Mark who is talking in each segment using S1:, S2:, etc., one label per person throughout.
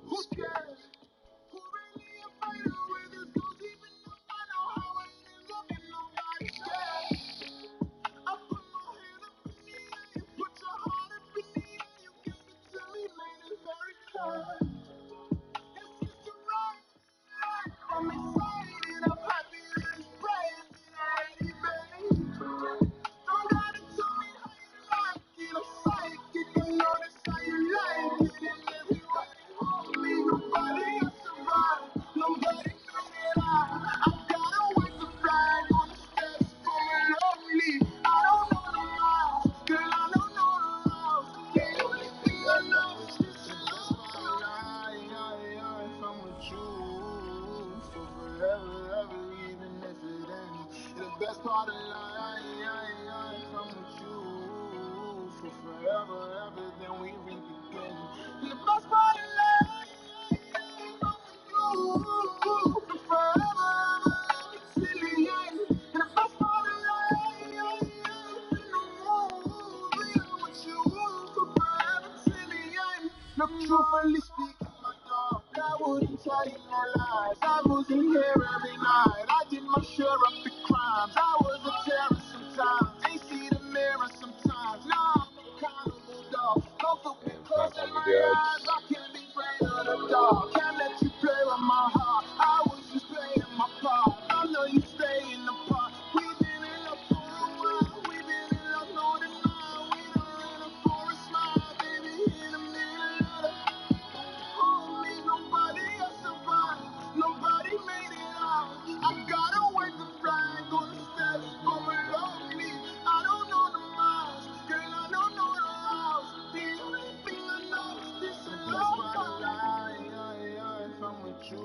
S1: Who's scared? Who really afraid of where this goes? Even though I know how it ends up and nobody's scared. I put my hand up in the air, you put your heart up in the air. You gave it to me, made it very clear. It's just a ride. I'm excited, I'm happy that it's bright. Ready, baby. Don't gotta tell me how you like it. I'm psychic, you know that's how you like it. And everybody hold me, nobody else survive. Nobody made it out. I gotta wave the flag on the steps for me lonely. I don't know the miles, girl, I don't know the routes. The only thing I know is this is love. If I'm with you for forever, ever, even if it ends. The best part of life, if I'm with you for forever, ever, then we reap again. The best part of life, if I'm with you for forever, ever, till the end. The best part of life, in the mood, being with you for forever, till the end. Look, truthfully speaking, my dog, I wouldn't tell you no lies. I was in here every night. I did my share of the crimes. I was a terrorist sometimes. Ain't see the mirror sometimes. Now I'm accountable, dog. Comfortable, closing my eyes. I can't be afraid of the dark. Can't let you play with my heart. I was just playing my part. I know you stay in the park. We've been in love for a while. We've been in love more than now. We done ran up for a smile, baby, in the middle of the homie. Nobody else survived. Nobody made it out. I gotta wave the flag on the steps for me lonely. I don't know the miles, girl, I don't know the routes. The only thing I know is this is love. If I'm with you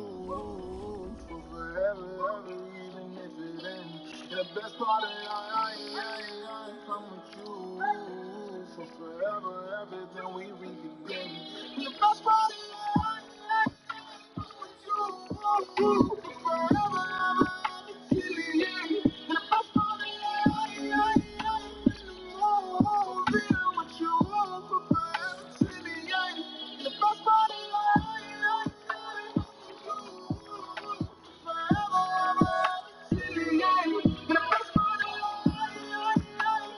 S1: for forever, ever, even if it ends. And the best part of life, if I'm with you for forever, ever, then we reap again. And the best part of life, if I'm with you for forever, ever, till the end. And the best part of life, in the mood, being with you for forever, till the end. And the best part of life, forever, ever, till the end. And the best part of life,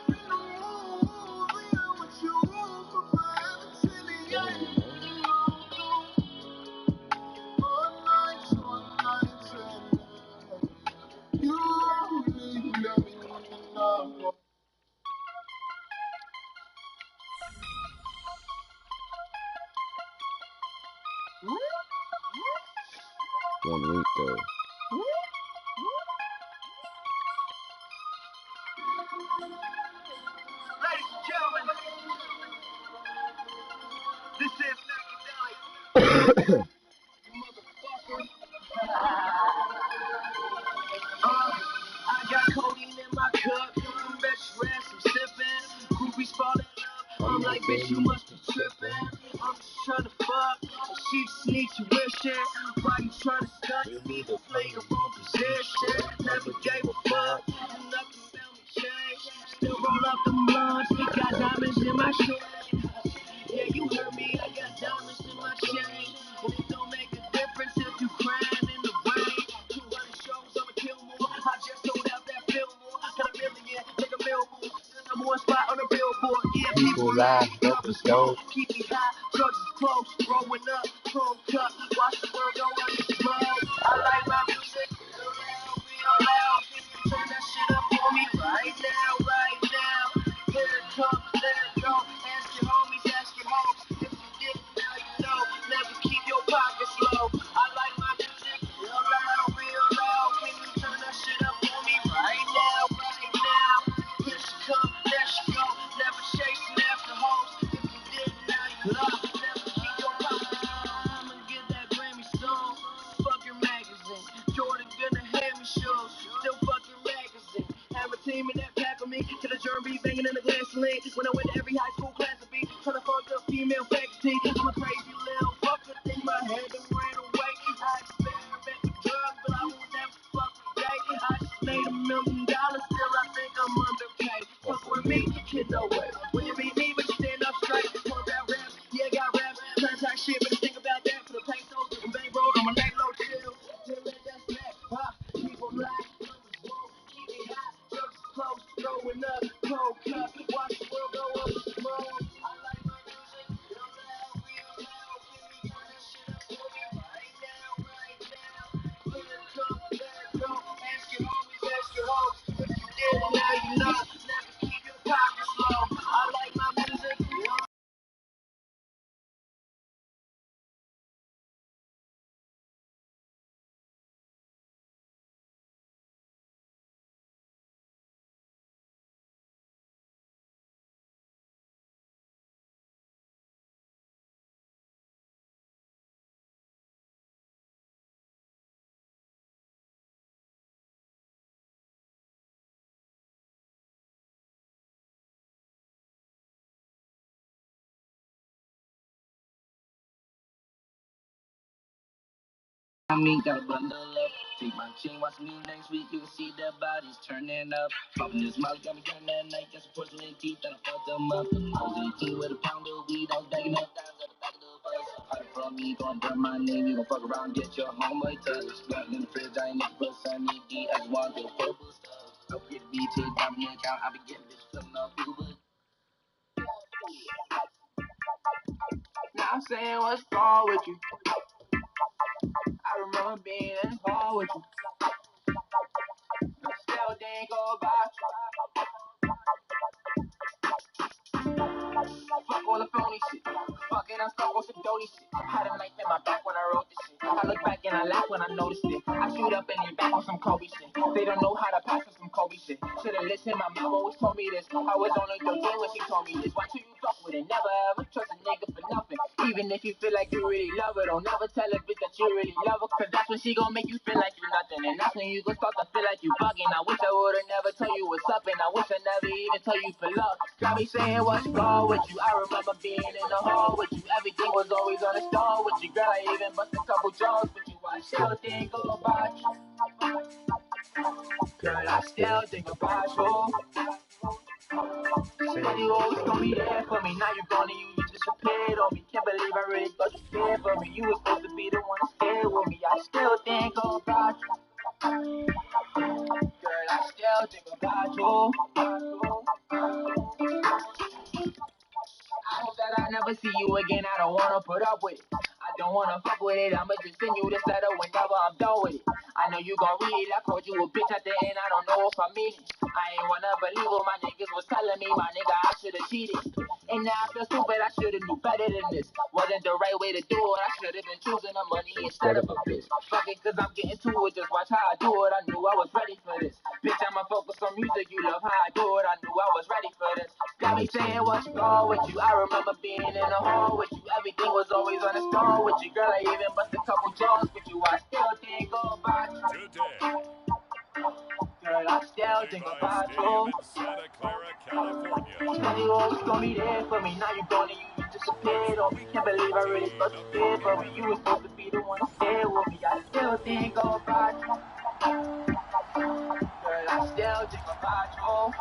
S1: in the mood, being with you for forever, till the end. One night, you only love me enough.
S2: One week though.
S1: Ladies and gentlemen, this is motherfucker. I got codeine in my cup. I'm best rest, I'm sipping. Groupies fall in love. I'm like, bitch, you must be tripping. I'm just trying to fuck. So she just needs tuition. Why you trying to stunt? You need to play your own position. Never gave a fuck. And nothing found me change. Still roll up them blunts. Got diamonds in my chain. Yeah, you heard me. I got diamonds in my chain. And it don't make a difference if you crying in the rain. 200 shows, I'ma kill more. I just sold out that Fillmore. Got a million, take a mill more. Number one spot on the billboard. Yeah, people lie, dope is dope. Keep me high, drugs is close. Growing up, chrome cut. Watch the world go under smoke. I like my music real loud. Can you turn that shit up for me right now, right now? Here it comes, let it go. Ask your homies, ask your hoes. If you didn't, now you know. Never keep your pockets low. I like my music real loud, real loud. Can you turn that shit up for me right now, right now? Here she come, there she go. Never chasing after hoes. If you didn't, now you know. Never keep your pockets low. I'ma get that Grammy song. Fucking magazine. Jordan gonna hand me shoes. Still fucking magazine. Have a team in that pack of me. To the germ be banging in the glass lane. When I went to every high school class to be trying to fuck up female faculty. I'm a crazy little fucker. Think my head and ran away. I experiment with drugs, but I won't never fuck with day. I just made $1 million. Still I think I'm with me, kid, no way. When you beat me, but you stand up straight. Talk about rap, yeah, got rap. Contact shit, but think about that. For the pesos and bankroll, I'm a night low chill. Till that snap, huh? People black, numbers low, keep it hot, jokes close, going up, cold cup, watch the world go up, smoke. I like my music, real loud, give me turn that shit up for me right now, Let it go, ask your homies, ask your hoes, if you did it, now you know, never keep your pockets low. I like my music, me, gotta bundle up. Take my chain, watch me next week. You can see their bodies turning up. Popping this mouth, got me turning that night. Got some porcelain teeth, and I fucked them up. I was 18 with a pound of weed. I was bagging up dimes at the back of the bus. Hide from me, gon' burn my name. You gon' fuck around, get your homeboy touched. Got in the fridge, I ain't never put Sunny D. I just want the purple stuff. Up get BT, diamond account. I be getting bitch filling up Uber. Now I'm saying what's wrong with you. I remember being in the car with you. Still think about you. Fuck all the phony shit. Fuck it, I'm stuck on some dirty shit. Had a knife in my back when I wrote this shit. I look back and I laugh when I noticed it. I shoot up in their back on some Kobe shit. They don't know how to pass on some Kobe shit. Should've listened, my mom always told me this. I was only 13 when she told me this. Why should you fuck with it? Never ever trust a nigga for nothing. Even if you feel like you really love her, don't never tell a bitch that you really love her. Cause that's when she gon' make you feel like you nothing. And that's when you gon' start to feel like you bugging. I wish I would've never told you what's up. And I wish I never even told you for love. Got me saying what's wrong with you. I remember being in the hall with you. Everything was always on the stall with you. Girl, I even bust a couple jaws with you. I still think about you. Girl, I still think about you. Said you always gonna be there for me. Now you're gone and you disappeared on me. Can't believe I really thought you cared for me. You were supposed to be the one to stay with me. I still think about you. Girl, I still think about you. I hope that I never see you again. I don't wanna put up with it. I don't wanna fuck with it. I'ma just send you this letter whenever I'm done with it. I know you gon' read it. I called you a bitch at the end. I don't know if I mean it. I ain't wanna believe what my niggas was telling me. My nigga, I should've cheated. And now I feel stupid. I should've knew better than this. Wasn't the right way to do it. I should've been choosing the money instead of a bitch. Fuck it, cause I'm getting to it. Just watch how I do it. I knew I was ready for this. Bitch, I'ma focus on music. You love how I do it. I knew I was ready for this. Got me saying what's wrong with you. I remember being in the hall with you. Everything was always on the stall with you. Girl, I even bust a couple jaws with you. I still think about you.
S3: Today,
S1: Girl, I still think about
S3: Stadium
S1: you.
S3: in Santa Clara, California.
S1: Said you always gonna be there for me. Now you're gone and you disappeared on me. Can't believe I really thought you cared for me. You were supposed to be the one to stay with me. I still think about you. Girl, I still think about you.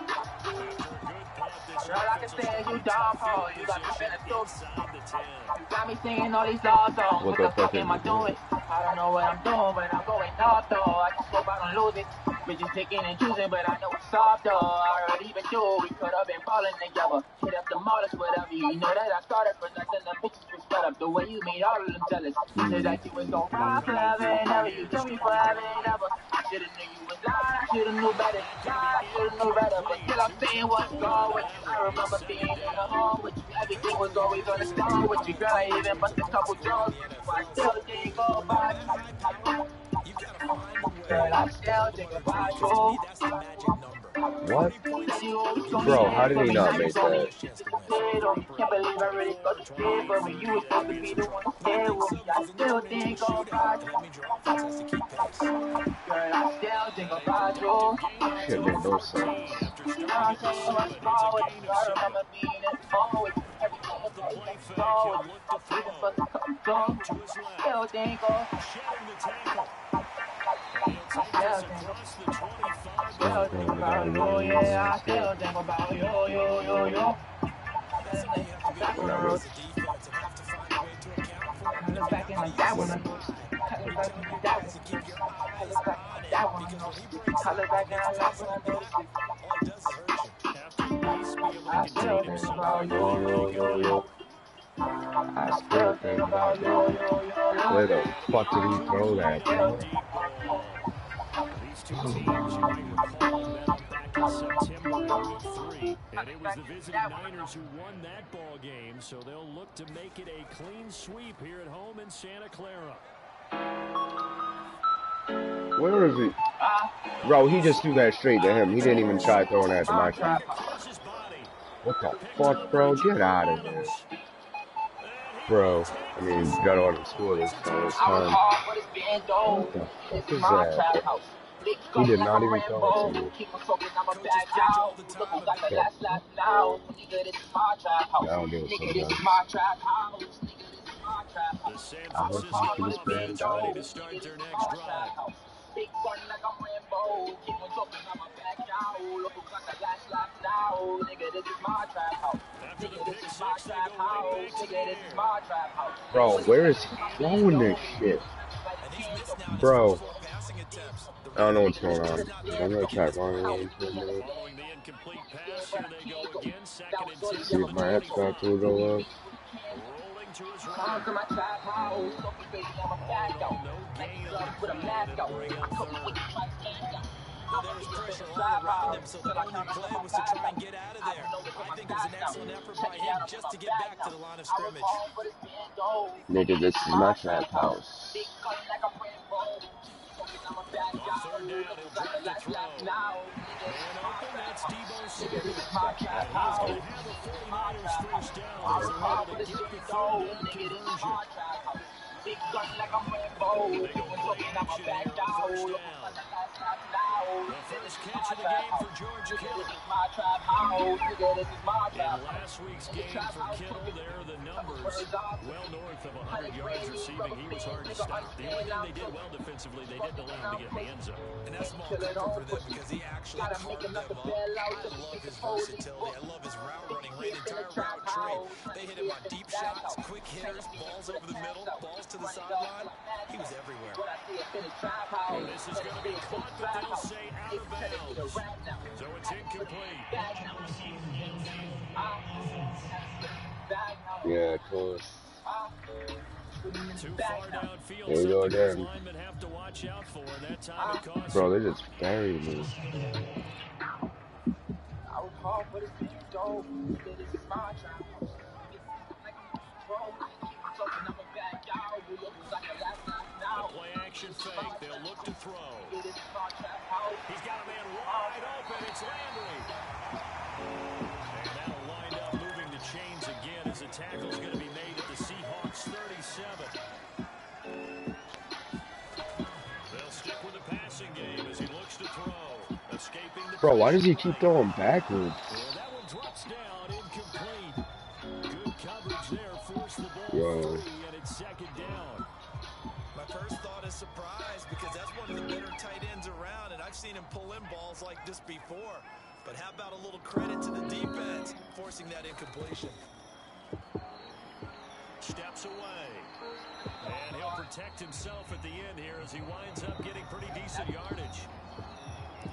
S3: After a good punt, this
S1: Girl, I can
S3: offense will
S1: say
S3: start
S1: you
S3: in
S1: down
S3: tough
S1: for
S3: field
S1: you got me
S3: position
S1: feeling so.
S3: inside the 10.
S1: You got me singing all these love songs.
S2: What
S1: What
S2: the
S1: the
S2: fuck
S1: fuck
S2: is
S1: am I
S2: he doing?
S1: doing? I don't know what I'm doing, but I'm going off though. I just hope I don't lose it. Bitches picking and choosing, but I know it's soft though. I already been through. We could have been balling together. Hit up the mall, whatever. You know that I started for nothing. The bitches was fed up the way you made all of them jealous. You said that you was gonna ride forever and ever. You told me forever and ever. I should've knew you was lying. I should've knew better.
S3: That
S1: Nah,
S3: going to be
S1: I should've knew better. But
S3: incomplete.
S1: still, I'm
S3: Too
S1: saying
S3: tough to
S1: what's
S3: hold
S1: wrong
S3: on
S1: with
S3: that
S1: you. I
S3: one.
S1: remember
S3: Second
S1: being in the
S3: down.
S1: hall with you. Everything was always on the stall with you. Girl, I even bust a couple jaws with you. I still think about you.
S4: You've got to find a
S1: Girl,
S4: way
S1: I
S4: to
S1: still
S4: build
S1: think
S4: motivation.
S1: about
S4: To me,
S1: you.
S4: that's the magic number.
S2: What?
S4: 40 points,
S1: Said you always
S4: give
S1: gonna
S4: you
S1: be
S2: Bro,
S4: five
S2: how
S1: there
S2: did
S1: for
S2: he
S1: me.
S4: points.
S1: Now
S2: not
S1: you
S2: make
S1: gone and
S2: that?
S1: you
S4: There's a
S1: just
S4: chance to win.
S1: disappeared on me. Can't believe I really thought
S4: 24,
S1: you cared for me.
S4: 28,
S1: You was
S4: 30,
S1: supposed
S4: that
S1: to
S4: means
S1: be
S4: some
S1: the one to
S4: trouble. When the
S1: stay
S4: big
S1: with me. I
S4: subs and you
S1: still
S4: turn into a
S1: think
S4: shootout,
S1: about
S4: that
S1: you.
S4: means your offense has to keep pace.
S1: Girl, I still think
S3: And a
S1: about
S3: productive
S1: you.
S3: gain
S2: Shit
S3: to
S2: made no
S3: 14
S2: sense.
S3: after
S1: Now
S3: starting
S1: I'm
S3: at the
S1: saying
S3: 7.
S1: what's
S3: It's a
S1: wrong with
S3: gain
S1: you.
S3: of
S1: I
S3: 7.
S1: remember being in the mall with you. Everything was
S3: Off the
S1: always on
S3: play
S1: the
S3: fake,
S1: stall
S3: he'll
S1: with you.
S3: look to
S1: Even
S3: throw.
S1: for the couple songs
S3: Out
S1: with
S3: to
S1: you.
S3: his
S1: I
S3: left.
S1: still think of
S3: Shedding the tackle. And he'll take this across the 25
S2: Still
S3: to 30.
S2: thinking about you. Still.
S4: That's something you have to be
S2: When
S4: aware
S2: I
S4: of
S2: was
S4: as a defense and have to find a way to account for. If you
S1: back
S4: have
S1: in
S4: to
S1: like
S4: use
S1: that
S4: a
S1: one.
S4: spy, then you're telling your
S1: That
S4: guys
S1: one.
S4: to keep your eyes
S1: Color back
S4: on
S1: in
S4: it
S1: that one.
S4: because when he breaks
S1: Color
S4: out
S1: back
S4: and
S1: in
S4: gets
S1: that
S4: tough
S1: one.
S4: in the pack, all he does is hurt you.
S3: Have to at least be able to
S1: I
S3: contain
S1: still
S2: Still
S1: think
S2: thinking
S3: himself
S1: about
S2: about
S3: when
S1: you.
S2: yo,
S3: they
S2: yo,
S3: make a
S2: yo, yo.
S3: play.
S2: I still think about yo. Where the
S3: And
S2: fuck did he throw that,
S3: incomplete on
S2: bro?
S3: the deep ball. These two teams, you might recall, met up back in September in Week 3. And it was the visiting Niners who won that ball game, so they'll look to make it a clean sweep here at home in Santa Clara.
S2: Where is he? Bro, he just threw that straight to him. He didn't even try throwing that to my team.
S3: Across his body.
S2: What the
S3: Picked
S2: fuck,
S3: up by
S2: bro? Get out
S3: Jamal
S2: of here.
S3: Adams. And he will
S2: Bro, I
S3: take
S2: mean,
S3: this
S2: got
S3: one.
S2: all the scoreless
S3: It's a
S2: the whole
S1: I was
S2: time.
S3: touchdown.
S1: hard, but it's being
S2: What
S1: done.
S2: the fuck
S1: This is
S2: is
S1: my
S2: that,
S1: trap
S2: bro?
S1: house. Big
S2: He
S1: gun
S2: did
S1: like
S2: not
S1: a
S2: even throw it to
S1: Rambo.
S2: me.
S1: Keep on talking, I'm a
S4: Coaches
S1: bad
S4: preach all
S1: out.
S4: the
S1: Look
S4: time
S1: who got the
S2: The
S1: last laugh
S2: fuck?
S1: now. Nigga, this is my trap house.
S2: Yeah, I don't give a
S1: Nigga,
S2: fuck
S1: this
S2: about
S1: is
S2: it.
S1: my trap house. Nigga, this is my trap
S3: The
S1: house.
S3: San
S2: I hope these
S3: Francisco
S2: Chiefs fans
S3: offense
S2: die.
S3: ready to start their next drive.
S1: Big gun like I'm Rambo. Keep on talking, I'm a back out. Look who got the last laugh now. Nigga, this is my trap house.
S3: After the
S1: Nigga, this
S3: pick
S1: is my
S3: six, they
S1: trap
S3: go right
S1: house.
S3: back to the
S1: Nigga, this is
S3: air.
S1: my trap house.
S2: Bro, where is he throwing this shit?
S4: And he's missed now in his first
S2: Bro,
S4: 4 passing attempts. The
S2: I don't know
S4: rhythm of
S2: what's
S4: the
S2: going
S4: ball
S2: on.
S4: is not
S2: I'm
S4: there to
S2: gonna
S4: begin
S2: try
S4: this
S2: running
S4: drive.
S2: game for a minute.
S3: Following the incomplete pass, here they go again. Second and 10
S2: See
S3: from
S2: if
S3: the
S2: my X
S3: 25.
S2: Factor will go up.
S3: Rolling to his
S1: Come
S3: right.
S1: to my trap house, talking crazy, I'm a
S3: All
S1: back
S3: in
S1: out.
S3: all, no
S1: Like
S3: gain on the
S1: gloves with a
S3: play, and
S1: mask
S3: it'll
S1: out.
S3: bring
S1: I
S3: up
S1: told you what
S3: third.
S1: you try to stand out.
S4: Though
S1: I'ma
S4: there was
S1: be up in
S4: pressure
S1: the
S4: all
S1: trap
S4: around him,
S1: house
S4: so the
S1: till I
S4: only
S1: count up
S4: play
S1: my
S4: was to
S1: bag
S4: try and
S1: out.
S4: get out of
S1: I
S4: there.
S1: know it's in
S4: I
S1: my
S4: think it was
S1: bag
S4: an
S1: now.
S4: excellent effort
S1: Check
S4: by
S1: it
S4: him
S1: out, I'm in
S4: just
S1: my
S4: to get
S1: bag
S4: back to
S1: now.
S4: the line of
S1: I was
S4: scrimmage.
S1: home, but it's been gold.
S2: Nigga, this is my trap house.
S1: Big gun like I'm Rambo. Talking, I'm a back
S3: On
S1: out.
S3: third down,
S1: Look who
S3: he'll
S1: got the
S3: drop to
S1: last laugh
S3: throw.
S1: now. Nigga, this
S3: Man
S1: is my
S3: open,
S1: trap
S3: that's
S1: house.
S3: Debo
S1: Nigga, this is
S3: Samuel.
S1: my trap
S3: And he's going
S1: house.
S3: to have a
S1: Nigga, this is my
S3: 49ers
S1: trap house.
S3: first down
S1: I
S3: as
S1: was
S3: they're able
S1: hard,
S3: to
S1: but it's
S3: get the
S1: been
S3: third
S1: gold.
S3: down
S1: Nigga, this is
S3: conversion.
S1: my trap house. Big gun like I'm Rambo.
S3: They
S1: Keep
S3: go
S1: on
S3: play
S1: talking, I'm a
S3: action
S1: back
S3: here on
S1: out.
S3: first
S1: Look who got
S3: down.
S1: the last laugh now.
S3: The
S1: Nigga, this
S3: first
S1: is
S3: catch
S1: my
S3: of the
S1: trap
S3: game for
S1: house.
S3: George
S1: Nigga, this
S3: Kittle.
S1: is my trap house. Nigga, this is my
S3: In
S1: trap house.
S3: last week's
S1: In the
S3: game
S1: trap
S3: for
S1: house,
S3: Kittle,
S1: cooking.
S3: there are the
S1: Couple
S3: numbers.
S1: birds off.
S3: Well north of 100
S1: 100
S3: yards
S1: grand, these
S3: receiving.
S1: rubber
S3: He was
S1: bands,
S3: hard to
S1: nigga,
S3: stop. The only
S1: understand
S3: thing
S1: I'm
S3: they did
S1: cooking.
S3: well defensively, they didn't
S1: Fucking
S3: allow
S1: and
S3: him to
S1: I'm
S3: get in the end
S1: pushing.
S3: zone.
S4: And that's
S1: Ain't
S4: small
S1: chillin'
S4: comfort
S1: on
S4: for them
S1: pussy.
S4: because he actually
S1: Gotta make
S4: carved
S1: enough to
S4: them up.
S1: bail out
S4: I
S1: just to
S4: love
S1: get the
S4: his
S1: pose in his
S4: versatility. I
S1: books.
S4: love his route
S1: Big
S4: running, ran
S1: kid
S4: the
S1: in the
S4: entire
S1: trap
S4: route tree.
S1: house, trying
S4: They
S1: to
S4: hit him
S1: get
S4: on
S1: in the
S4: deep
S1: back
S4: shots,
S1: house.
S4: quick
S1: Trying
S4: hitters,
S1: to be
S4: balls
S1: with a
S4: over the
S1: cash
S4: middle,
S1: out.
S4: balls to the
S1: Run it up
S4: sideline.
S1: till I'm maxed
S4: He was
S1: out.
S4: everywhere.
S1: What I see up in the trap house,
S3: This is
S1: let
S3: going
S1: it
S3: to
S1: stay
S3: be
S1: up in the
S3: caught, but
S1: trap
S3: they'll
S1: house.
S3: say out
S1: They
S3: of
S1: telling me to
S3: bounds.
S1: rap now.
S3: So it's
S1: Had to put it in
S3: incomplete.
S1: the bag now. Ah, had to put it in the bag now.
S2: Yeah, cool.
S1: Ah, put it in the
S3: Too
S1: bag
S3: far
S1: now.
S3: downfield,
S2: There we go
S3: something those
S2: again.
S3: linemen have to watch out for, and that time
S1: Ah,
S3: it costs
S2: Bro,
S3: them.
S2: they just buried me.
S1: I was hard, but it's been dope. Nigga, this is my trap house. Big like I'm Rambo. Keep on talking, I'm a bad out. You look like a last laugh
S3: The
S1: now.
S3: play action
S1: This is
S3: fake.
S1: my
S3: They'll
S1: trap
S3: look to
S1: house.
S3: throw.
S1: Nigga, this is my trap house.
S3: He's got a man
S1: This is my
S3: wide
S1: trap
S3: open.
S1: house.
S3: It's Landry. And that'll wind up moving the chains again as the tackle's going to be made at the Seahawks 37. They'll stick with the passing game as he looks to throw. Escaping the
S2: Bro, why
S3: pressure
S2: does he keep
S3: right.
S2: throwing backwards?
S3: And that one drops down, incomplete. Good coverage there, forced the ball
S2: Yo.
S3: free, and it's second down.
S4: My first thought is surprise because that's one of the better tight ends around, and I've seen him pull in balls like this before. But how about a little credit to the defense forcing that incompletion?
S3: Steps away. And he'll protect himself at the end here as he winds up getting pretty decent yardage.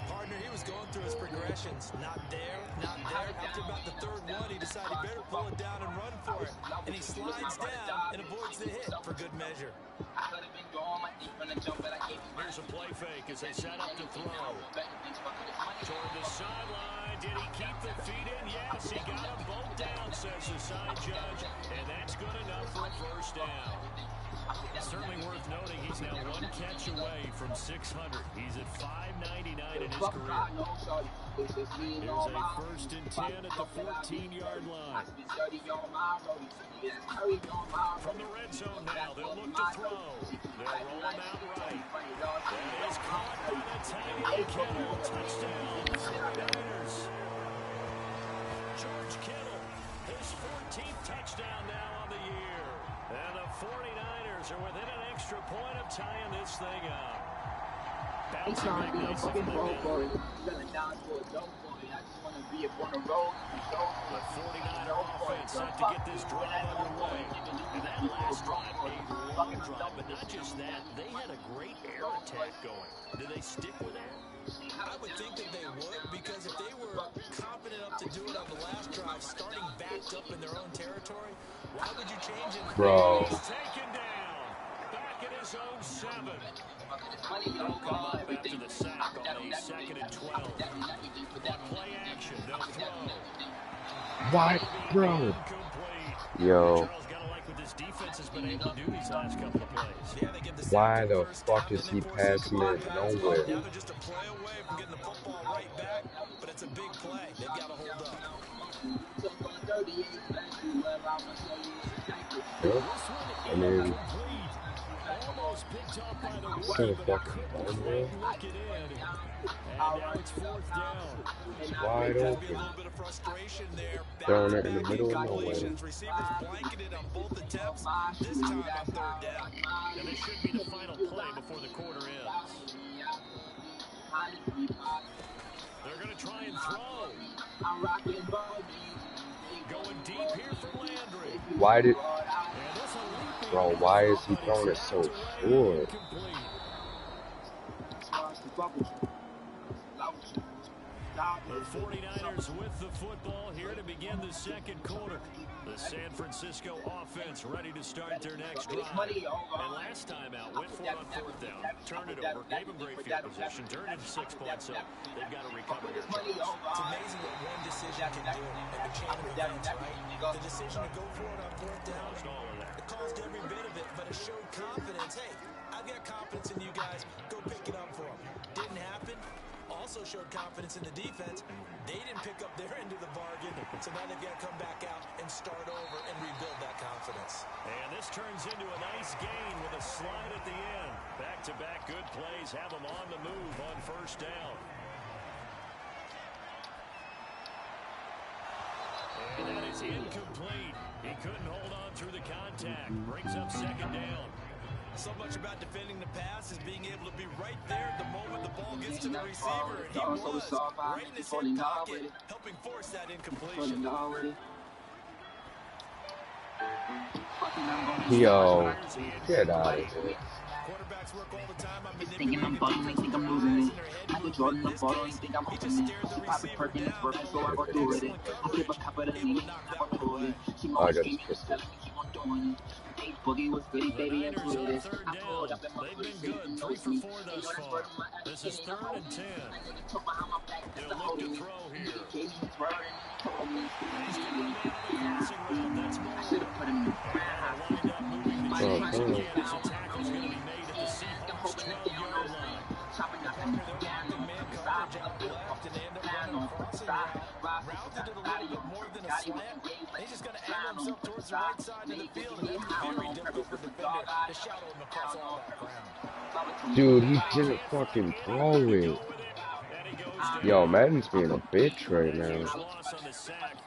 S4: Partner, he was going through his progressions. Not there, not there. After about the third one, he decided he better pull it down and run for it. And he slides down and avoids the hit for good measure.
S3: Here's a play fake as they set up to throw. Toward the sideline. Did he keep the feet in? Yes, he got them both down, says the side judge. And that's good enough for a first down. Certainly worth noting he's now one catch away from 600. He's at 599 in his career. Here's a first and 10 at the 14-yard line. From the red zone now, they'll look to throw. They'll roll him out right. That is caught by the tight end Kittle. Touchdown, 49ers. George Kittle, his 14th touchdown now on the year. And the 49ers are within an extra point of tying this thing up.
S1: Ain't trying to be no fucking broke boy. Selling down to a dope boy. I just want to be up on the road.
S3: The 49er offense set to get this drive underway. And that last drive, a long drive, but not just that. They had a great air attack going. Do they stick with that?
S4: I would think that they would, because if they were confident enough to do it on the last drive, starting backed up in their own territory, why would you change it?
S2: Bro.
S3: He's taken down. Back at his own 7. They'll come up after the sack on the 2nd and 12. On play action, they'll throw.
S2: What, bro? Yo.
S3: Charles got to like what this defense has been able to do these last couple of plays.
S4: Yeah, they give the
S2: Why the fuck is he passing it nowhere?
S4: Now they're just a play away from getting the football right back, but it's a big play. They've got to hold up.
S2: Yeah. I mean,
S3: Almost picked off by the
S2: still fucking
S3: look it in. And now it's 4th down.
S2: it's wide
S4: There's a
S2: open.
S4: little bit of frustration there.
S2: Throwing it in the middle of nowhere.
S4: Receivers blanketed on both attempts. This time on 3rd down.
S3: And this should be the final play before the quarter ends. They're going to try and throw. Going deep here for Landry.
S2: Why did...
S3: And this will
S2: Bro, why is he throwing it so short?
S3: The 49ers with the football here to begin the 2nd quarter. The San Francisco offense ready to start their next drive. And last time out, went for it on 4th down, turned it over, gave them great field position, turned it to 6 points, so they've got to recover their charge.
S4: It's amazing what one decision can do in the chain of events, right? The decision to go for it on 4th down, it caused every bit of it, but it showed confidence. Hey, I've got confidence in you guys. Go pick it up for them. Didn't happen. Also showed confidence in the defense. They didn't pick up their end of the bargain, so now they've got to come back out and start over and rebuild that confidence.
S3: And this turns into a nice gain with a slide at the end. Back-to-back good plays have them on the move on 1st down. And that is incomplete. He couldn't hold on through the contact. Brings up 2nd down.
S4: So much about defending the pass is being able to be right there at the moment the ball gets to the receiver, and he was right in his hip pocket, helping force that incompletion.
S2: Yo, get out of here.
S4: Quarterbacks work all the time on
S1: Thinking I'm bugging, they think I'm losing it. I go Jordan the ball, and think I'm opening it. She popping Perkins, it's working, so I go through with it. I skip a couple of things, I go through it. She always gave me this, telling me keep on doing it. Hey, Boogie was goody, baby, and through this. I pulled up in my
S3: They've been good, 3 for 4 thus far. This is 3rd and 10. They'll look to throw here.
S1: I should have put him in the ground.
S3: As a tackle's going to be made at the Seahawks 12-yard line.
S1: Chopping up and down on the side, down on the side.
S4: Rounded it a little bit more than a slant. He's just going to angle himself towards the right side of the field, and that's very difficult for the defender to shadow him across all that ground.
S2: Dude, he didn't fucking throw it. Yo, Madden's being a bitch right now.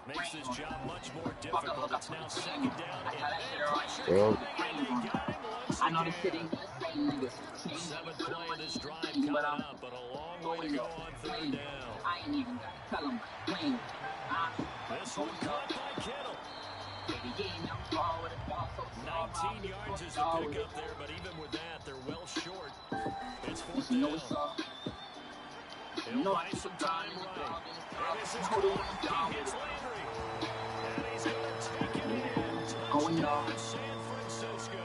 S3: Makes this job much more difficult. It's now 2nd down.
S2: Well,
S1: I know the city in the same niggas.
S3: 7th play of this drive coming up, but a long way to go on 3rd down.
S1: I ain't even got to tell them.
S3: This one caught by Kittle. 19 yards is the pickup there, but even with that, they're well short. It's 4th down. He'll buy some time right. And this is going. He hits Landry. And he's going to take it in. Touchdown, San Francisco.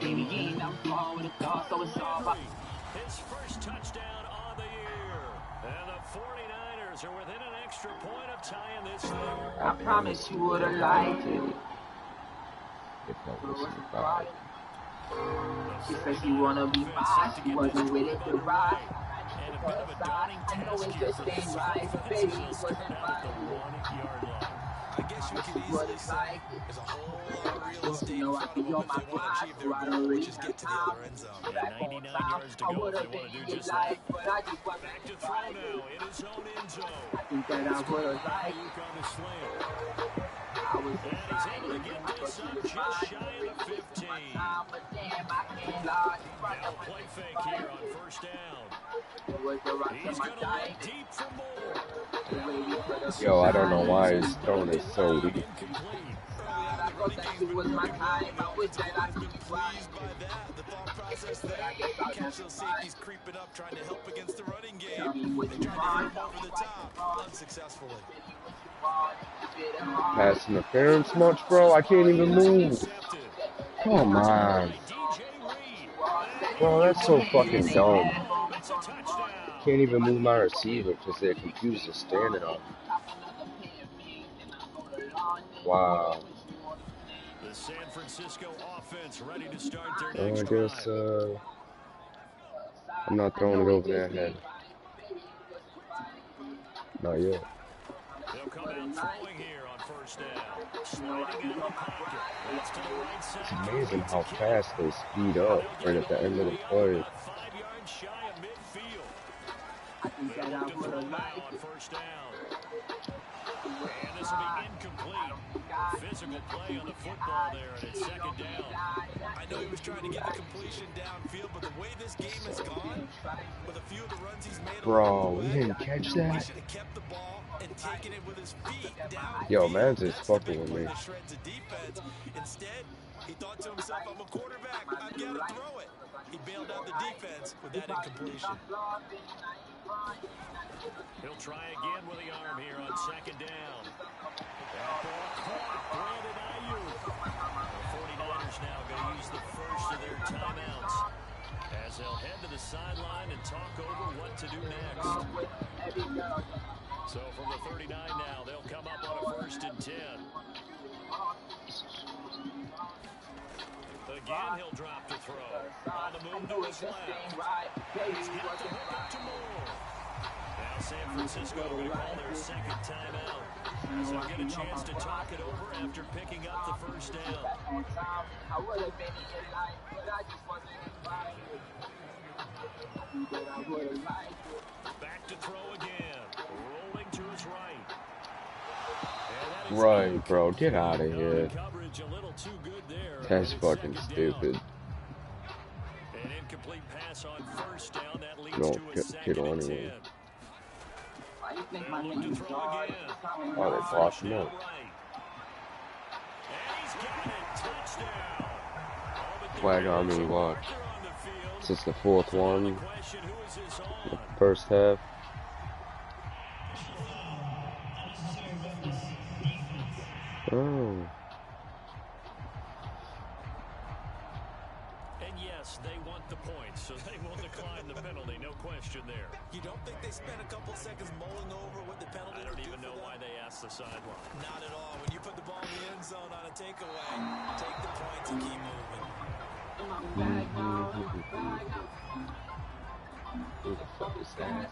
S3: His first touchdown on the year. And the 49ers are within an extra point of tying this thing.
S1: I promise you would have liked it. She said she wanna be mine. She wasn't with it to ride.
S3: And a bit of a daunting task here for the defense as they'll start out at the 1-yard line.
S4: I guess you could easily say there's a whole lot of real estate in front of them if they want to achieve their goal, which is get to the other end zone.
S3: Yeah, 99 yards to go if they want to do just that. Back to throw now in his own end zone.
S1: I think that I would have liked
S3: Luke on the slant.
S1: I
S3: And he's able to get this up just shy of the 15. Now a play fake here on first down. He's going to look deep for more.
S2: Yo, I don't know why his throwing is so weak.
S3: Incomplete.
S4: Early on, the running game's been working well, and the offensive line's been pleased by that. The thought process there, catch those safeties creeping up, trying to help against the running game. They tried to hit him over the top, unsuccessfully.
S2: Pass interference much, bro? I can't even move. Come on. Bro, that's so fucking dumb. Can't even move my receiver because they're confused to standing on. Wow.
S3: The San Francisco offense ready to start their
S2: Well,
S3: next
S2: I guess
S3: drive.
S2: I'm not throwing it over their head. Not yet.
S3: They'll come out throwing here on first down. Sliding out of the pocket. That's to the right side.
S2: It's amazing how fast they speed up right at the end of the play.
S3: About 5 yards shy of midfield. They look to throw now on first down. And this will be incomplete. Physical play on the football there, and it's second down.
S4: I know he was trying to get the completion downfield, but the way this game has gone, with a few of the runs he's made
S2: Bro, we didn't catch
S4: he
S2: that?
S4: should have kept the ball and taken it with his feet down.
S2: Yo, man's just
S4: That's the
S2: fucking
S4: big
S2: with
S4: play
S2: me.
S4: that shreds the defense. Instead, he thought to himself, I'm a quarterback, I've got to throw it. He bailed out the defense with that incompletion.
S3: He'll try again with the arm here on second down. That ball caught. Brandon Ayuk. The 49ers now going to use the first of their timeouts as they'll head to the sideline and talk over what to do next. So from the 39 now, they'll come up on a 1st and 10. Again, he'll drop to throw. On the move to his left. He's got to hook up to Moore. Now San Francisco going to call their second timeout. As they'll get a chance to talk it over after picking up the first down. Back to throw again. Rolling to his right.
S2: Right, bro, get out of here.
S3: Coverage a little too good there.
S2: That's fucking stupid.
S3: An incomplete pass on first down. That leads
S2: Don't
S3: to a second
S2: on
S3: and 10.
S2: anyway.
S3: They'll look to throw again.
S2: Oh, they blocked him up.
S3: And he's got it. Touchdown.
S2: Flag on me, watch. This is the 4th one. The first half. Oh.
S3: And yes, they want the points, so they will decline the penalty. No question there.
S4: You don't think they spent a couple seconds mulling over what the penalty
S3: I don't even know why they asked the sideline.
S4: Not at all. When you put the ball in the end zone on a takeaway, take the points and keep moving.
S2: Who the fuck is that?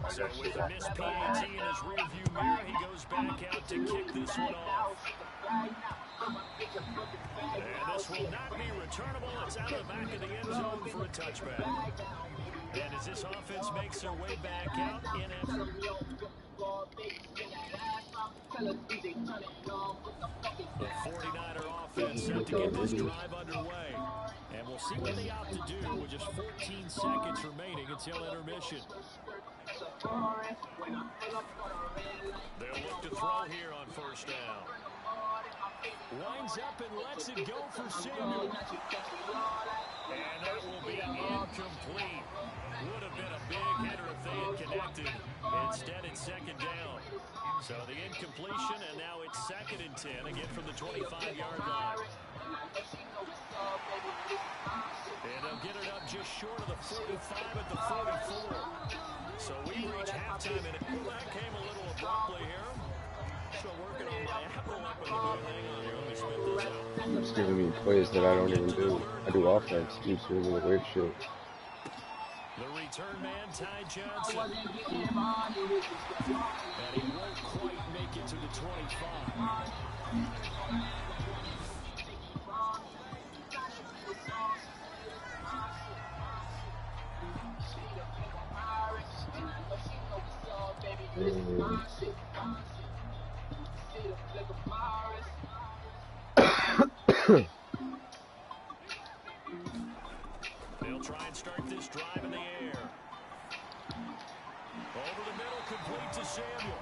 S3: So with the missed PAT in his rearview mirror, he goes back out to kick this one off. And this will not be returnable. It's out of the back of the end zone for a touchback. And as this offense makes their way back out in effort. The 49er offense set to get this drive underway. And we'll see what they opt to do with just 14 seconds remaining until intermission. They'll look to throw here on first down. Winds up and lets it go for Samuel. And that will be incomplete. Would have been a big hitter if they had connected. Instead, it's second down. So the incompletion, and now it's 2nd and 10, again from the 25-yard line. And they'll get it up just short of the 45 at the 44. So we reach halftime, and that came a little abruptly here. Still working on my Apple up in the booth. Hang on here, let me spit this out.
S2: It's giving me plays that I don't even do. I do offense. Keeps doing the weird shit.
S3: The return man, Ty Johnson. And he won't quite make it to the 25. They'll try and start this drive in the air. Over the middle, complete to Samuel.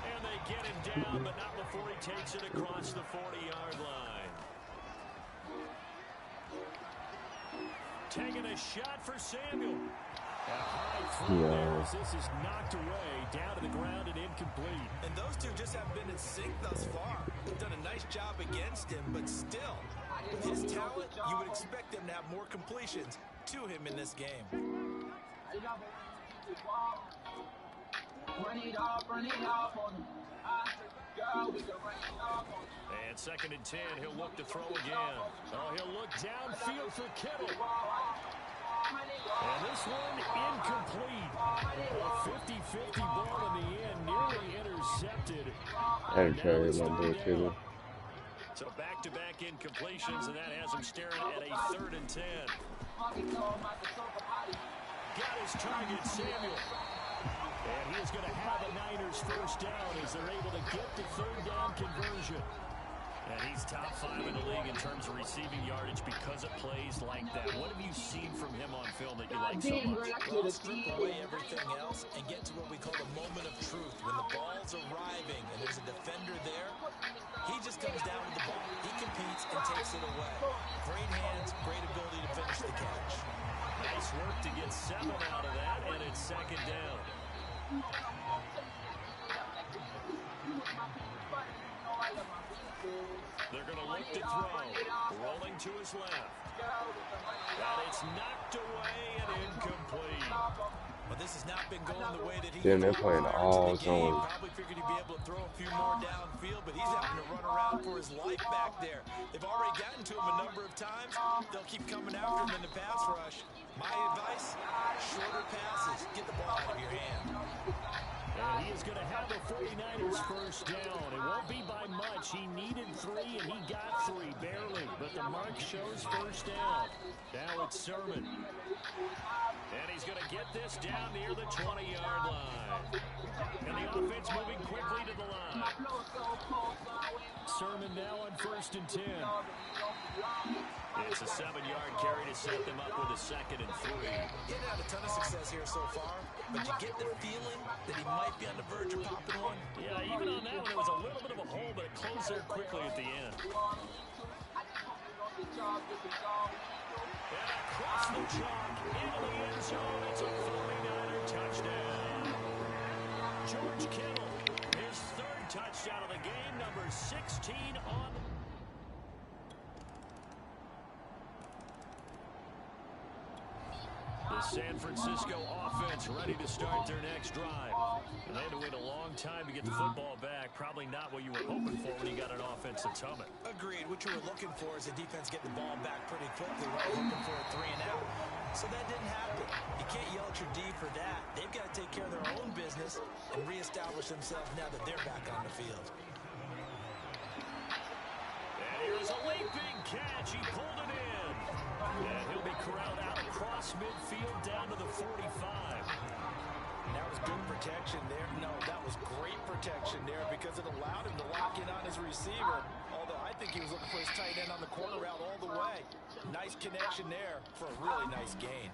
S3: And they get him down, but not before he takes it across the 40-yard line. Taking a shot for Samuel. A high throw there as this is knocked away, down to the ground and incomplete.
S4: And those two just haven't been in sync thus far. They've done a nice job against him, but still, with his talent, you would expect them to have more completions to him in this game.
S3: And 2nd and 10, he'll look to throw again. Oh, he'll look downfield for Kittle. And this one incomplete. A 50-50 ball in the end, nearly intercepted.
S2: I didn't try to my boy Kittle.
S3: So back-to-back incompletions, and that has him staring at a 3rd and 10. Got his target, Samuel. And he is going to have a Niners first down as they're able to get the 3rd down conversion. And he's top 5 in the league in terms of receiving yardage because of plays like that. What have you seen from him on film that you like so much?
S4: Well, strip away everything else and get to what we call the moment of truth. When the ball's arriving and there's a defender there, he just comes down with the ball. He competes and takes it away. Great hands, great ability to finish the catch.
S3: Nice work to get 7 out of that, and it's 2nd down. They're going to look to throw. Rolling to his left. And it's knocked away and incomplete.
S4: Well, this has not been going the way that he
S2: They're playing all zone.
S4: Probably figured he'd be able to throw a few more downfield, but he's having to run around for his life back there. They've already gotten to him a number of times. They'll keep coming after him in the pass rush. My advice, shorter passes. Get the ball out of your hand.
S3: And he is going to have the 49ers first down. It won't be by much. He needed 3, and he got 3, barely. But the mark shows first down. Now it's Sermon. And he's going to get this down near the 20-yard line. And the offense moving quickly to the line. Sermon now on 1st and 10. It's a 7-yard carry to set them up with a 2nd and 3.
S4: He hasn't had a ton of success here so far, but you get the feeling that he might be on the verge of popping one.
S3: Yeah, even on that one, it was a little bit of a hole, but it closed there quickly at the end. And across the chalk, into the end zone, it's a 49er touchdown. George Kittle, his 3rd touchdown of the game, number 16 on the... The San Francisco offense ready to start their next drive. And they had to wait a long time to get the football back. Probably not what you were hoping for when you got an offense that's humming.
S4: Agreed. What you were looking for is the defense get the ball back pretty quickly, right? Looking for a 3 and out. So that didn't happen. You can't yell at your D for that. They've got to take care of their own business and reestablish themselves now that they're back on the field.
S3: And here's a leaping catch. He pulled it in. And he'll be corralled out across midfield down to the 45.
S4: And that was good protection there. No, that was great protection there because it allowed him to lock in on his receiver. Although I think he was looking for his tight end on the corner route all the way. Nice connection there for a really nice gain.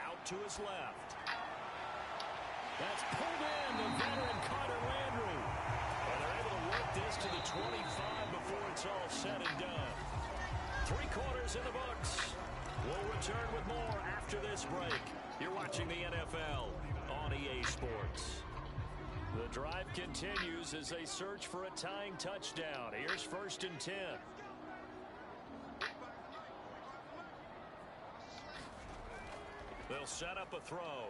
S3: Out to his left. That's pulled in to veteran Carter Landry. And they're able to work this to the 25 before it's all said and done. 3 quarters in the books. We'll return with more after this break. You're watching the NFL on EA Sports. The drive continues as they search for a tying touchdown. Here's 1st and 10. They'll set up a throw.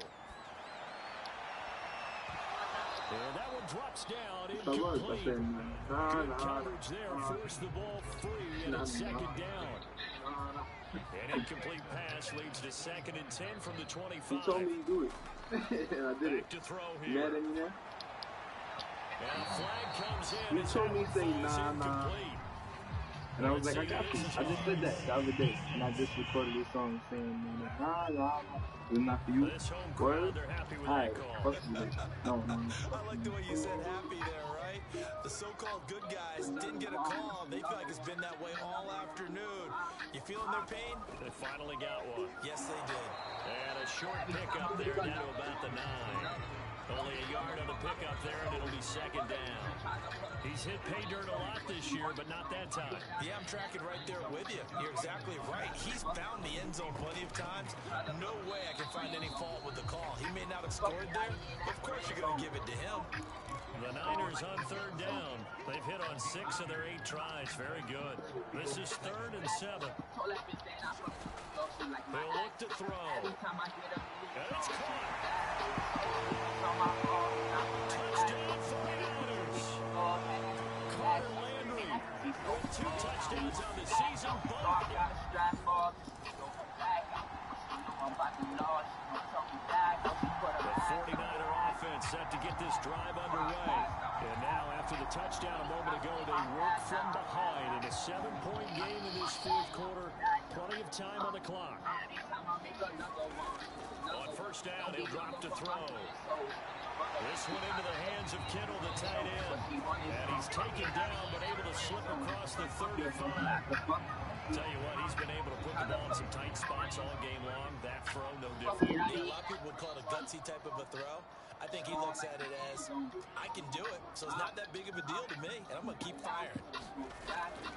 S3: And that one drops down, incomplete. Good coverage there, forced the ball free, and it's 2nd down. An incomplete pass leads to 2nd and 10 from the 25.
S1: He told me to do it, and I did it.
S3: Back to throw here.
S1: Mad at me now?
S3: And a flag comes in.
S1: He told me to say nah. And I was like, I got you. I just said that the other day, and I just recorded this song saying, nah, it's not for you.
S3: This home
S1: Word?
S3: crowd, they're happy with
S1: Alright,
S3: that call.
S1: fuck you then. No.
S4: I like the way you said happy there, right? The so-called good guys didn't get a call. They feel like it's been that way all afternoon. You feeling their pain?
S3: They finally got one.
S4: Yes, they did.
S3: And a short pickup there down to about the 9. Only a yard on the pickup there, and it'll be second down. He's hit pay dirt a lot this year, but not that time.
S4: Yeah, I'm tracking right there with you. You're exactly right. He's found the end zone plenty of times. No way I can find any fault with the call. He may not have scored there, but of course you're going to give it to him.
S3: The Niners on third down. They've hit on 6 of their 8 tries. Very good. This is 3rd and 7. They'll look to throw. And it's caught. Touchdown 49ers. Carter Landry with 2 touchdowns on the season. The 49er offense set to get this drive underway. And now, after the touchdown a moment ago, they work from behind in a 7-point game in this 4th quarter. Plenty of time on the clock. On first down, he'll drop to throw. This one into the hands of Kittle, the tight end. And he's taken down, but able to slip across the 35. Tell you what, he's been able to put the ball in some tight spots all game long. That throw, no different.
S4: Yeah, a lot of people would call it a gutsy type of a throw. I think he looks at it as, I can do it, so it's not that big of a deal to me, and I'm going to keep firing.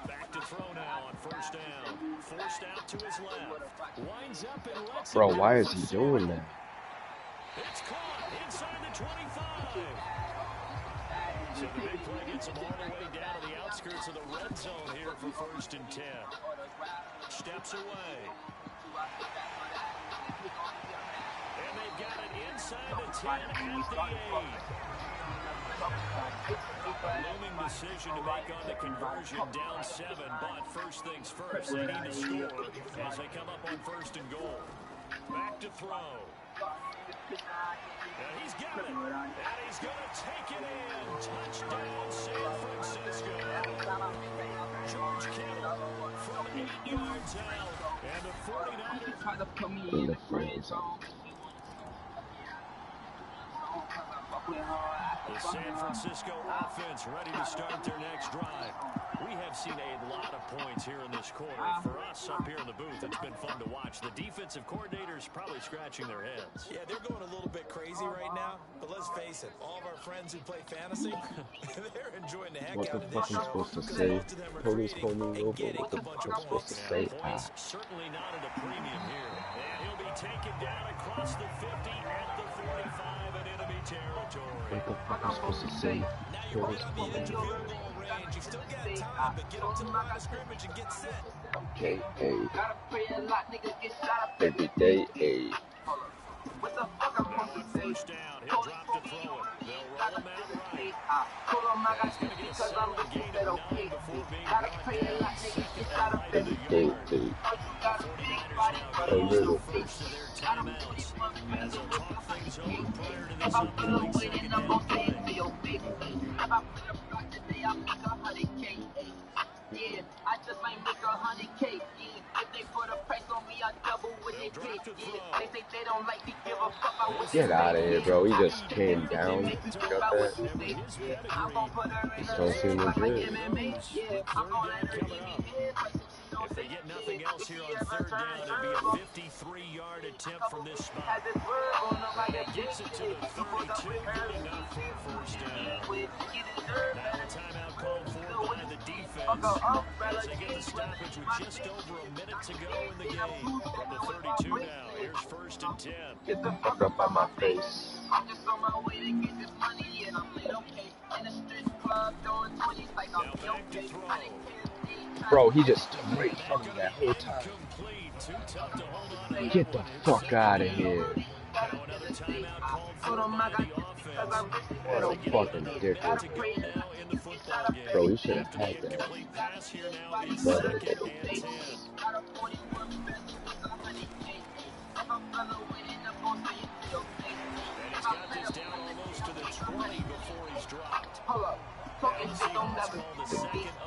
S3: Back to throw now on first down. Forced out to his left. Winds up and lets it
S2: Bro,
S3: go
S2: why is
S3: for
S2: he
S3: 7.
S2: doing that?
S3: It's caught inside the 25. So the big play gets him all the way down to the outskirts of the red zone here for 1st and 10. Steps away. And they've got it inside the 10 at the 8. Looming decision to make on the conversion, down 7, but first things first, they need to score as they come up on 1st and goal. Back to throw. And he's got it. And he's going to take it in. Touchdown, San Francisco. George Kittle from 8 yards out. And the 49ers try to put me in the friend zone. The San Francisco offense ready to start their next drive. We have seen a lot of points here in this quarter. For us up here in the booth, it's been fun to watch. The defensive coordinators probably scratching their heads.
S4: Yeah, they're going a little bit crazy right now. But let's face it, all of our friends who play fantasy, they're enjoying the heck out of this show.
S2: What the fuck am I supposed to say? Police told me over. What the fuck am I supposed to say?
S3: Points certainly not at a premium here. And he'll be taken down across the 50 at the 45 in enemy territory.
S2: What the fuck am I supposed to say?
S4: Now you're right on the edge of field goal range. You still got time, but get up to the line of scrimmage and get set.
S2: Okay, hey. Every day, hey.
S3: First down, he'll drop to throw it. They'll roll him out right. He's going to get a solid gain of 9 before being brought down. Second and right of the yard. The 49ers now going to use the first of their timeouts as they'll talk things over prior to this upcoming second down play.
S1: Yeah, I just might make 100K. Yeah, if they put a price on me, I double what they pay. Yeah, they say they don't like to give a fuck about what
S2: Get out of here, bro. He just came down. You got that? Just don't seem legit.
S3: If they get nothing else here on third down, it'd be a 53-yard attempt from this spot. It gets it to the 32, good enough for a first down. Now a timeout called for by the defense as they get the stoppage with just over a minute to go in the game. From the 32 now, here's 1st and 10.
S2: Get the fuck up on my face.
S1: I'm just on my way to get this money, and I'm lit okay. In the strip club, doing 20s like I'm okay.
S2: Bro, he just stood right in front of that whole time. Get the fuck out of here. What a fucking dickhead. Bro, you should have had that. Brother.
S3: And he's got this down almost to the 20 before he's dropped.
S1: Hold up.
S3: And Seahawks called the second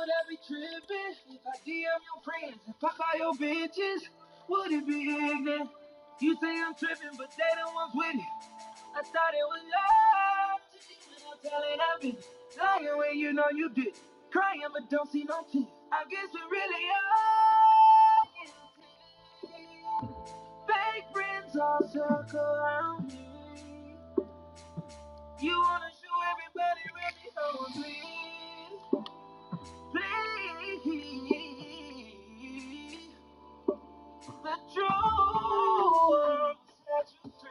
S1: would I be tripping if I DM your friends, if I call your bitches? Would it be ignorant? You say I'm tripping, but they the ones with it. I thought it was love. When I'm telling I've been lying when you know you did. Crying, but don't see no tears. I guess we really are. Fake friends all circle around me. You wanna show everybody really how I'm please. The truth set you free.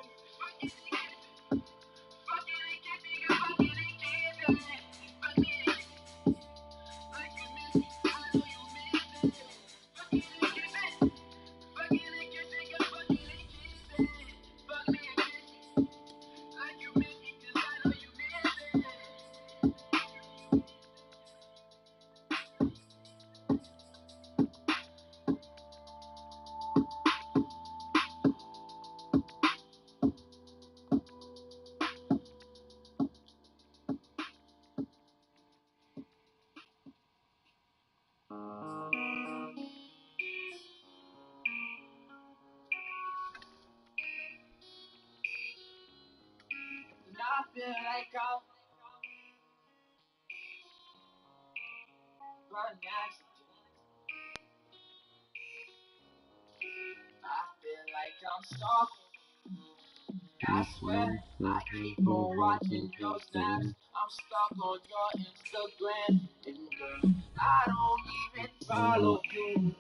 S1: I feel like I'm an accident. I feel like I'm stalking. I swear I keep on watching your snaps. I'm stuck on your Instagram. And girl, I don't even follow you.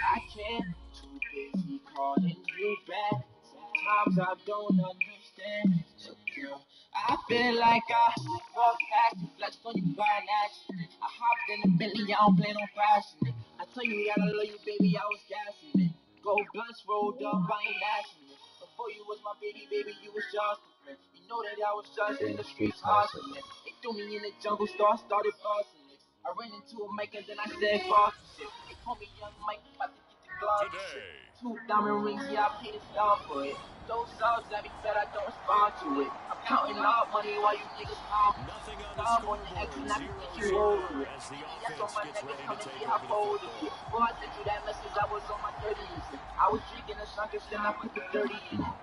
S1: I can't, too busy calling you back. Sometimes I don't understand. So girl, I feel like I walk past you, flex on you by an accident. I hopped in the Bentley, I don't plan on crashing it. I tell you that I love you, baby, I was gassing it. Gold blunts rolled up, I ain't asking it. Before you was my baby, you was just a friend. You know that I was just in the streets hustling. They threw me in the jungle, started busting it. I ran into a mic and then I said fuck shit. They call me Young Mike, about to get the glove and shit.
S3: Today.
S1: 2 diamond rings, yeah, I paid a star for it. Those subs that be fed, I don't respond to it. I'm counting out money while you niggas mouth.
S3: Nothing on the
S1: Stop on the X
S3: scoreboard.
S1: and I can get you
S3: 0-0
S1: over it.
S3: as the
S1: Yes, on
S3: offense
S1: my
S3: gets
S1: neck,
S3: ready
S1: come
S3: to
S1: and
S3: take
S1: see how
S3: over the
S1: cold it
S3: football.
S1: get. Before I sent you that message, I was on my 30s. I was drinking a sucker, then I put the 30 in it.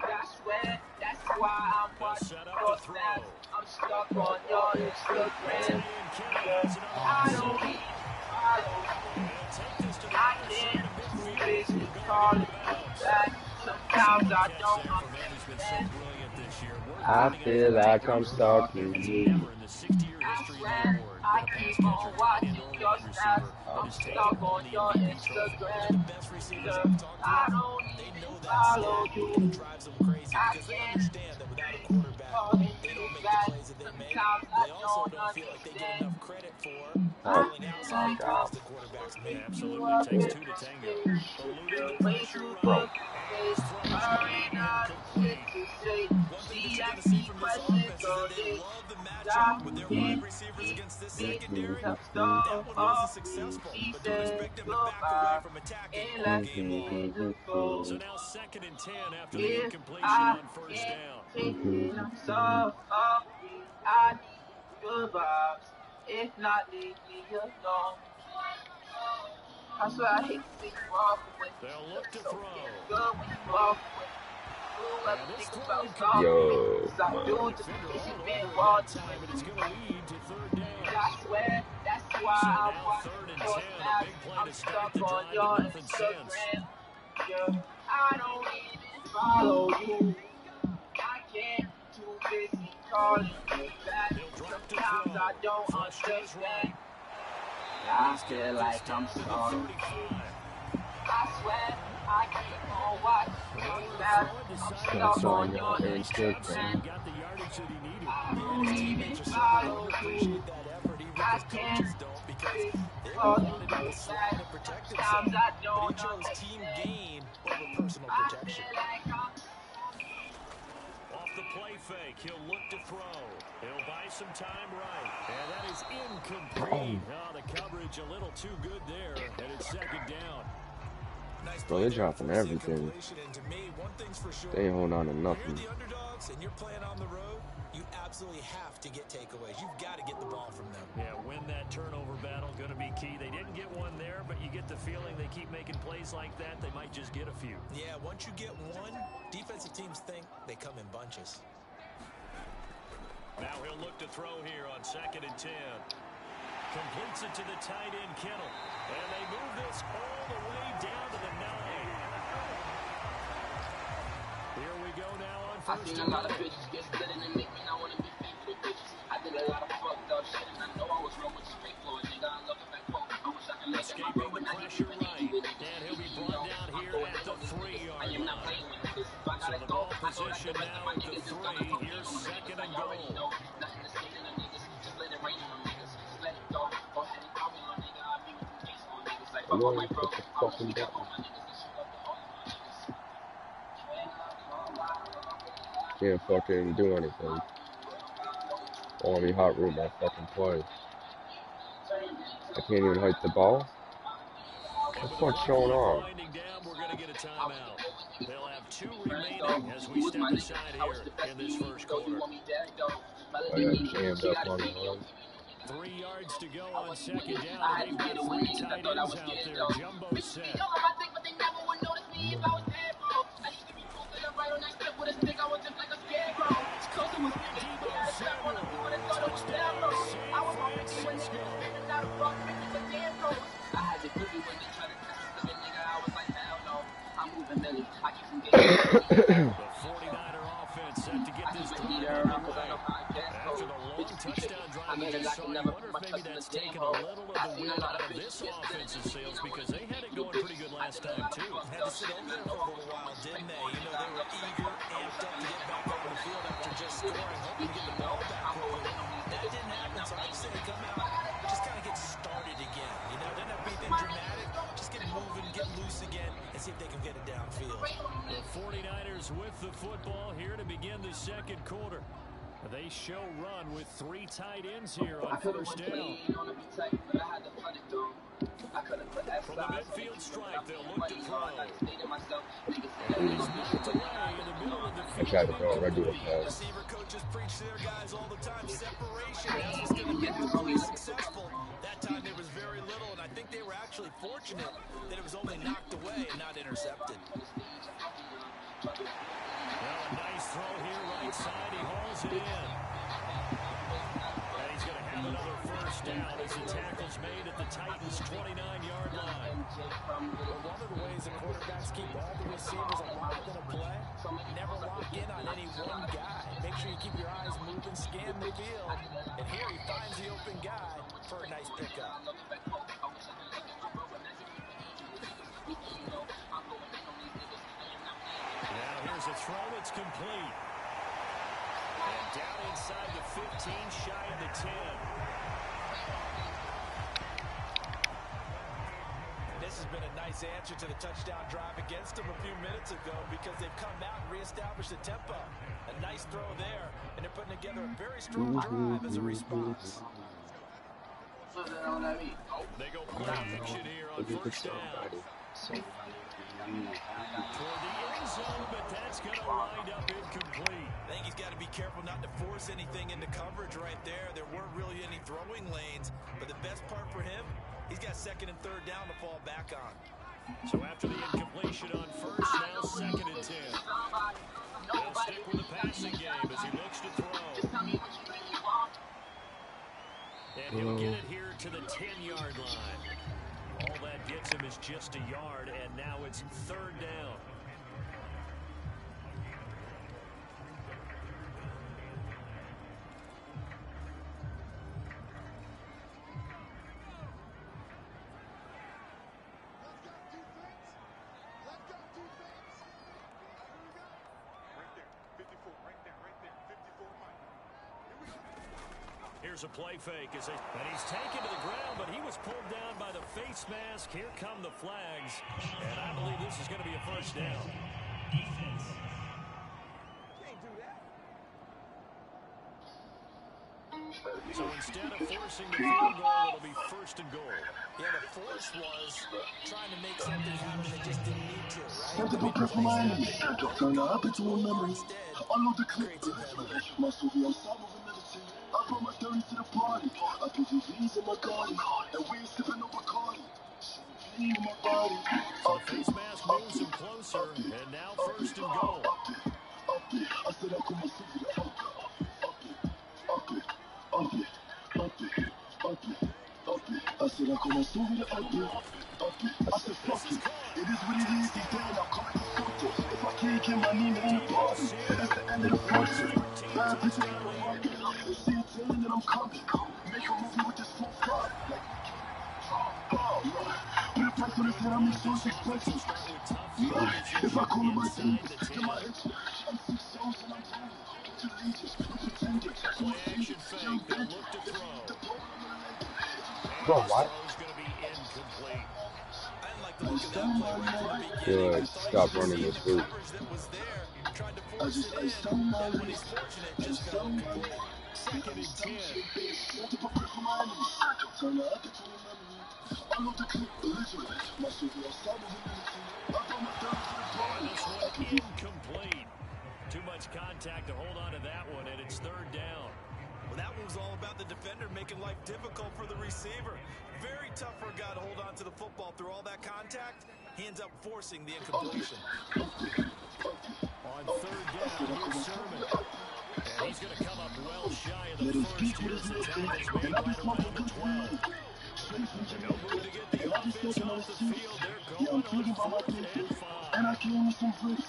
S1: I swear, that's why I'm
S3: They'll
S1: watching
S3: set up
S1: your
S3: to throw.
S1: snaps. I'm stuck on your Instagram.
S3: And Kittle has it on the
S1: I
S3: left
S1: don't
S3: side.
S1: even follow you.
S3: And he'll take this to the
S1: I
S3: far
S1: can't
S3: side of
S1: too
S3: midfield.
S1: busy
S3: Going to get
S1: calling
S3: out of
S1: you
S3: bounds.
S1: back. Sometimes I
S3: Catch
S1: don't
S3: there from him. He's been so
S1: understand.
S3: brilliant this year. Worth
S2: I
S3: noting,
S2: feel like I'm
S3: unfortunately, early on,
S2: stalking
S3: has
S2: you.
S3: never in the 60-year
S1: I
S3: history of the
S1: swear
S3: award
S1: I
S3: been a pass
S1: keep
S3: catcher,
S1: on
S3: tight end,
S1: watching
S3: or
S1: your
S3: wide
S1: snaps.
S3: receiver that
S1: I'm
S3: has taken
S1: stuck
S3: home
S1: on
S3: the
S1: your
S3: MVP trophy.
S4: One of the
S1: Instagram.
S4: best receivers
S1: Girl,
S4: I've talked
S1: I
S4: with,
S1: don't
S4: they
S1: even
S4: know that
S1: follow
S4: stat, and it
S1: you.
S4: drives them crazy
S1: I
S4: because they
S1: can't
S4: understand that without a quarterback,
S1: calling
S4: they
S1: you
S4: don't make the
S1: back.
S4: plays that they make.
S1: Sometimes
S4: And
S1: I
S4: they also
S1: don't
S4: don't feel like they get
S1: understand.
S4: enough credit for
S2: Oh
S4: calling
S1: Feel
S4: out some
S2: my
S1: like
S4: big
S1: I'm
S4: plays
S2: god.
S4: that quarterbacks
S1: picking
S4: make.
S1: you
S3: Absolutely.
S1: up
S3: Takes
S1: in
S3: two to
S1: my
S3: tango. Eluding
S1: spaceship.
S3: the
S1: Way
S3: pressure
S1: too
S2: Bro.
S3: right.
S1: good to
S3: His
S1: face.
S3: throw's
S1: I
S3: going to be
S1: ain't out of shit
S3: incomplete.
S1: to say.
S4: One thing that
S1: She
S4: you're going to
S1: asked
S4: see
S1: me
S4: from this
S1: questions
S4: offense is
S1: all
S4: that they
S1: day.
S4: love the
S1: I
S4: matchup with their wide
S1: can't
S4: receivers
S1: keep
S4: against this
S1: bitches
S4: secondary.
S1: up
S4: That one wasn't successful,
S1: She
S4: but don't
S1: said
S4: expect them to back away
S1: goodbye
S4: from attacking
S1: and
S4: all
S1: left
S4: game
S1: me
S4: long.
S1: in the cold.
S3: So now 2nd and 10 after the
S1: If
S3: incompletion
S1: I
S3: on first
S1: can't
S3: down.
S1: take it, I'm sorry. I need good vibes. If not, leave me alone. I swear I hate the way you walk away.
S3: They'll
S1: Look
S3: look to
S1: so
S3: throw.
S1: damn good when you walk away. Whoever
S3: And this
S1: think
S3: throw
S1: about stalking me,
S2: Yo,
S1: cause I do
S2: man.
S1: just in
S3: defender
S1: case you
S3: all
S1: been
S3: over it that
S1: watching
S3: time,
S1: me.
S3: and it's going to lead to 3rd down.
S1: I swear, that's why
S3: So
S1: I'm
S3: now
S1: watching
S3: 3rd and
S1: your
S3: 10, a
S1: snaps.
S3: big play
S1: I'm
S3: to start
S1: stuck
S3: the
S1: on
S3: drive, but
S1: your
S3: nothing since.
S1: Instagram. Yeah, I don't even follow you. I can't too busy calling you back.
S3: He'll drop to
S1: Sometimes
S3: throw.
S1: I don't
S3: Flush to his
S1: understand.
S3: right.
S1: I
S3: He's
S1: feel
S3: got this
S1: like I'm
S3: down to the
S1: stalking
S3: 35.
S1: you. I swear I keep on watching your
S3: Nowhere to
S1: snaps.
S3: throw it,
S1: I'm
S3: decided to
S2: Stuck
S1: stuck
S3: throw
S1: on
S2: on
S3: it
S2: your
S1: your
S3: on a nice jump, so
S1: Instagram.
S3: he
S2: Instagram.
S3: got the yardage that he needed.
S1: I
S4: Yeah, and
S1: don't
S4: his
S1: even
S4: teammates are certainly going
S1: follow
S4: to
S1: you.
S4: appreciate that effort, even if
S1: I
S4: his
S1: can't
S4: coaches don't, because
S1: fix
S4: they all
S1: calling
S4: wanted him
S1: you
S4: to
S1: back.
S4: slide and protect
S1: Sometimes
S4: himself.
S1: I
S4: But he
S1: don't
S4: chose team
S1: understand.
S4: gain over personal
S1: I
S4: protection.
S1: feel like I'm
S3: Off the play fake, he'll look to throw. He'll buy some time right. And that is incomplete. Oh, the coverage a little too good there, and it's 2nd down.
S4: nice
S2: Bro,
S4: play
S2: they're
S4: there,
S2: dropping
S4: forcing a
S2: everything.
S4: completion. And to me, one thing's for sure.
S2: They ain't holding on to
S4: When you're
S2: nothing.
S4: the underdogs and you're playing on the road, you absolutely have to get takeaways. You've got to get the ball from them.
S3: Yeah, win that turnover battle, going to be key. They didn't get one there, but you get the feeling they keep making plays like that, they might just get a few.
S4: Yeah, once you get one, defensive teams think they come in bunches.
S3: Now he'll look to throw here on 2nd and 10. Completes it to the tight end, Kittle. And they move this all the way down to the 9. Here we go now on 1st and 10.
S1: Bitches get split and make me not wanna be faithful to bitches. I did a lot of fucked up shit and I know I was wrong with straight floor. Nigga, I love it back home. I wish I could make it my bro,
S3: Escaping
S1: but
S3: the
S1: now he
S3: pressure
S1: keeping
S3: right.
S1: it.
S3: And he'll be brought down here at the 3-yard
S1: I am not
S3: line.
S1: playing with niggas. If I
S3: So
S1: gotta
S3: the
S1: go,
S3: ball
S1: I thought I
S3: position
S1: could rest of
S3: now
S1: my
S3: at the
S1: niggas. Just
S3: 3.
S1: gonna go
S3: Here's
S1: on them
S3: 2nd
S1: niggas. I
S3: and
S1: already
S3: goal.
S1: know. Nothing to say to them niggas. Just let it rain on them niggas. Just let it go. Go ahead and call me on nigga. I be with them case on niggas. Like fuck on my bro.
S2: Hit the
S1: I wish
S2: fucking
S1: we got all
S2: button.
S1: my niggas and shoot up to all of my niggas.
S2: Can't fucking do anything. All me hot room my fucking play. I can't even hike the ball. What the fuck's going on?
S3: Winding down, we're going to get a timeout. They'll have 2 remaining as we step aside here in this first quarter.
S2: I got jammed up on the run.
S3: 3 yards to go on 2nd down, and they've got 3 tight ends out there. Jumbo set. Touchdown, San Francisco.
S1: I had to Google when they try to test us, the nigga. I was like, hell no. I'm moving Millie. I keep from getting
S3: The 49er offense set to get this drive underway. After the long touchdown drive we just saw, you wonder if maybe that's taken a little of the wind out of this offense's sails because they had it going pretty good last time, too.
S4: Had to sit over there for a little while, didn't they? You know, they were eager, amped up to get back on the field after just scoring, hoping to get the ball back quickly. That didn't happen, so I'd say come out, just kind of get started again. You know, didn't have to be anything dramatic. Just get moving, get loose again, and see if they can get it downfield.
S3: The 49ers with the football here to begin the second quarter. They show run with 3 tight ends here on 1st down. From the midfield strike, they'll look to throw. And he's knocked away in the middle of the
S2: I
S3: field.
S2: tried to throw a regular pass.
S4: Receiver coaches preach to their guys all the time. Separation, that's what's going to make the play successful. That time there was very little, and I think they were actually fortunate that it was only knocked away and not intercepted.
S3: Well, a nice throw here right side. He hauls it in. And he's going to have another 1st down as the tackle's made at the Titans' 29-yard line.
S4: Well, one of the ways the quarterbacks keep all the receivers alive in a play, never lock in on any one guy. Make sure you keep your eyes moving, scan the field. And here he finds the open guy for a nice pickup.
S3: Now here's a throw that's complete. And down inside the 15, shy of the 10.
S4: This has been a nice answer to the touchdown drive against them a few minutes ago because they've come out and reestablished the tempo. A nice throw there, and they're putting together a very strong drive as a response.
S3: They go play action here on 1st down. Toward the end zone, but that's going to wind up incomplete.
S4: I think he's got to be careful not to force anything into coverage right there. There weren't really any throwing lanes, but the best part for him, he's got 2nd and 3rd down to fall back on.
S3: So after the incompletion on 1st, now 2nd and 10. He'll stick with the passing game as he looks to throw. And he'll get it here to the 10-yard line. All that gets him is just a yard, and now it's 3rd down. Here's a play fake and he's taken to the ground, but he was pulled down by the face mask. Here come the flags, and I believe this is going to be a 1st down. So instead of forcing the field goal, it'll be 1st and goal.
S4: Yeah, the force was trying to make something happen that just didn't need to, right?
S1: Set the
S4: I mean,
S1: blueprint for
S4: plays
S1: my
S4: happen,
S1: enemies.
S4: and
S1: Turn
S4: they
S1: the
S4: go
S1: habit
S4: its
S1: to a
S4: way, or
S1: memory.
S4: instead
S1: Unload the clip.
S4: creates a penalty.
S1: My Soviet side of humility. I brought my 30s to the party. I put VVs in my garden. And we ain't sipping no Bacardi. Champagne in my body.
S3: So the face mask moves him closer, and now first and goal.
S1: I said I call my Soviet up it. I said I call my Soviet up it. I said fuck it. It is what it is. He's dead. I'll call it disgusting. If I can't get my name in the party, that's the end of the function. Bad bitches in the market. They see it turn and I'm coming. Make a movie with this 4-5. Like put a price on his head, I make sure it's expensive. If I call him my team, to my hits, I'm 6 shows and I'm doing it. To legions, I'm pretending. So I see it, young bitch. The pole on the leg.
S2: Bro,
S3: His
S2: what?
S3: throw's going to be incomplete.
S4: I didn't like the look of that play right from the beginning.
S2: Good.
S4: I thought he
S2: Stop
S4: should have
S2: running
S4: seen
S2: this
S4: the
S2: loop.
S4: coverage that was there, tried to force it in, and when he's fortunate, just got incomplete.
S3: Second and 10.
S1: Set the blueprint for my enemies. Turn the habit to a memory. Unload the clip, belligerent. My Soviet side of humility. I brought my 30s to the party.
S3: And this one incomplete. Too much contact to hold on to that one, and it's third down.
S4: Well, that one was all about the defender making life difficult for the receiver. Very tough for a guy to hold on to the football through all that contact. He ends up forcing the incompletion.
S3: On third down, here's Sermon. And he's going to come up well shy of the first. Here's the tackles made right around the 12. No move to get the offense off the field. They're going on 4th and 5.
S1: And I came with some bricks.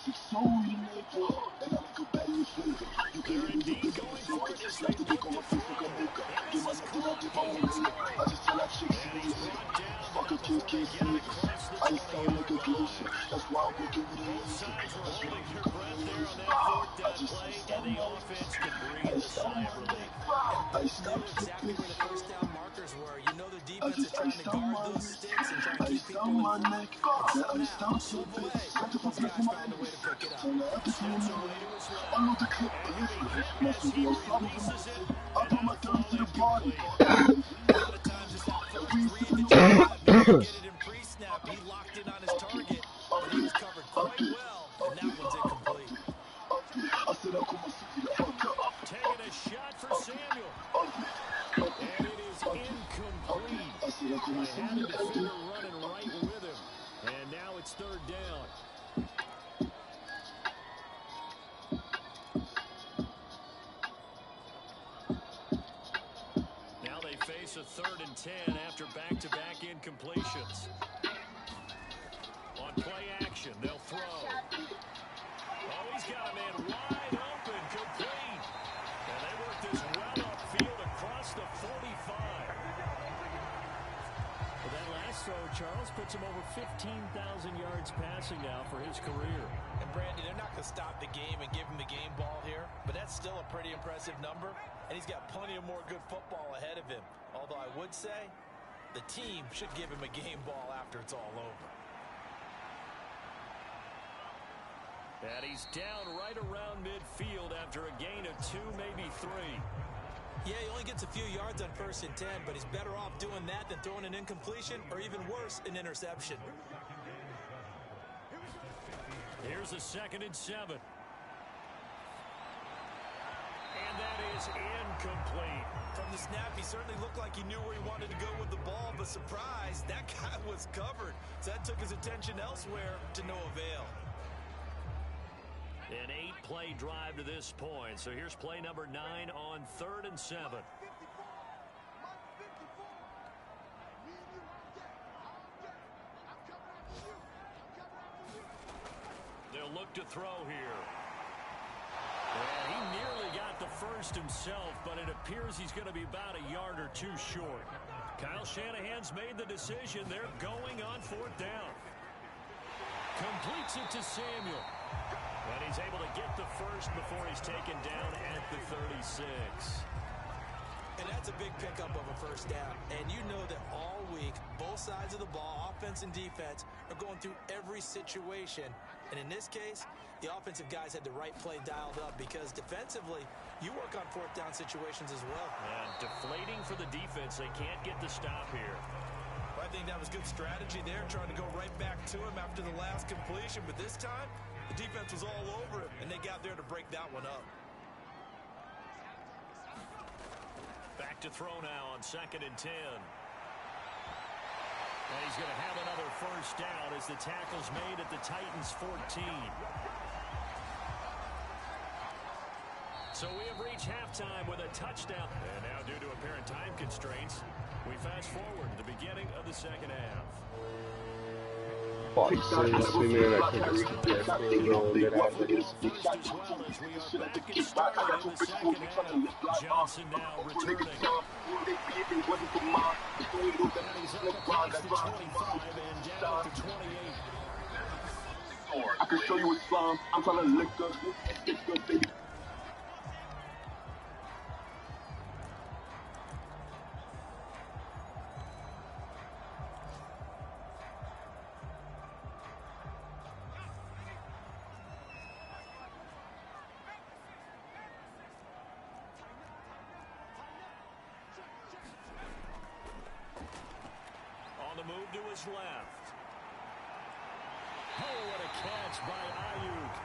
S1: 6 soul in the neighborhood. And I make a bad in flavor. You
S3: They're
S1: can't even
S3: indeed
S1: do
S3: going
S1: this.
S3: for it as they
S1: Like the
S3: look
S1: dick on
S3: to
S1: my face like a
S3: throw.
S1: maker.
S3: And
S1: Get
S3: this
S1: my
S3: is
S1: nothing, I
S3: caught
S1: get my
S3: in
S1: money.
S3: time.
S1: I just tell that chick
S3: And he's brought down, but
S1: fuck a
S3: not
S1: kid,
S3: before they
S1: can't
S3: get
S1: see
S3: it across the
S1: I sound like a
S3: 20-yard
S1: glacier.
S3: line.
S1: That's why I'm working with a
S3: Both
S1: laser.
S3: sides were holding their breath there on that 4th down play, and the offense could breathe a sigh of relief.
S4: And both knew exactly where the first down markers were. You know the defense is trying to guard those sticks and try and keep people in front. And somehow, some way, those guys found a way to pick it up.
S3: Steps away to his left. And he'll be hit as he releases it, and that'll fall incomplete.
S4: A lot of times it's that first read that you got. Maybe you get it in pre-snap. He locked in on his target, but he was covered quite well, and that one's incomplete.
S3: Taking a shot for Samuel. And it is incomplete. I had a defender running right with him. And now it's third down. Now they face a 3rd and 10 after back-to-back incompletions. On play action, they'll throw. Oh, he's got a man wide open, complete. And they work this well upfield across the 45. Well, that last throw, Charles, puts him over 15,000 yards passing now for his career.
S4: And Brandy, they're not going to stop the game and give him the game ball here, but that's still a pretty impressive number, and he's got plenty of more good football ahead of him. Although I would say the team should give him a game ball after it's all over.
S3: And he's down right around midfield after a gain of 2, maybe 3.
S4: Yeah, he only gets a few yards on 1st and 10, but he's better off doing that than throwing an incompletion or even worse, an interception.
S3: Here's a 2nd and 7. And that is incomplete.
S4: From the snap, he certainly looked like he knew where he wanted to go with the ball, but surprise, that guy was covered. So that took his attention elsewhere to no avail.
S3: An 8-play drive to this point. So here's play number 9 on 3rd and 7. They'll look to throw here. And he nearly got the first himself, but it appears he's going to be about a yard or 2 short. Kyle Shanahan's made the decision. They're going on 4th down. Completes it to Samuel. And he's able to get the first before he's taken down at the 36.
S4: And that's a big pickup of a first down. And you know that all week, both sides of the ball, offense and defense, are going through every situation. And in this case, the offensive guys had the right play dialed up because defensively, you work on 4th down situations as well.
S3: And deflating for the defense. They can't get the stop here.
S4: I think that was good strategy there, trying to go right back to him after the last completion. But this time, the defense was all over him, and they got there to break that one up.
S3: Back to throw now on 2nd and 10. And he's going to have another first down as the tackle's made at the Titans' 14. So we have reached halftime with a touchdown. And now, due to apparent time constraints, we fast forward to the beginning of the second half.
S2: Fuck, seriously, man, I couldn't read that field goal that after this.
S3: First as well as we are back and started in the second half. Johnson now returning. And he's up across the 25 and down at the 28.
S1: I can show you a slum. I'm trying to lick up, baby.
S3: Move to his left. Oh, what a catch by Ayuk.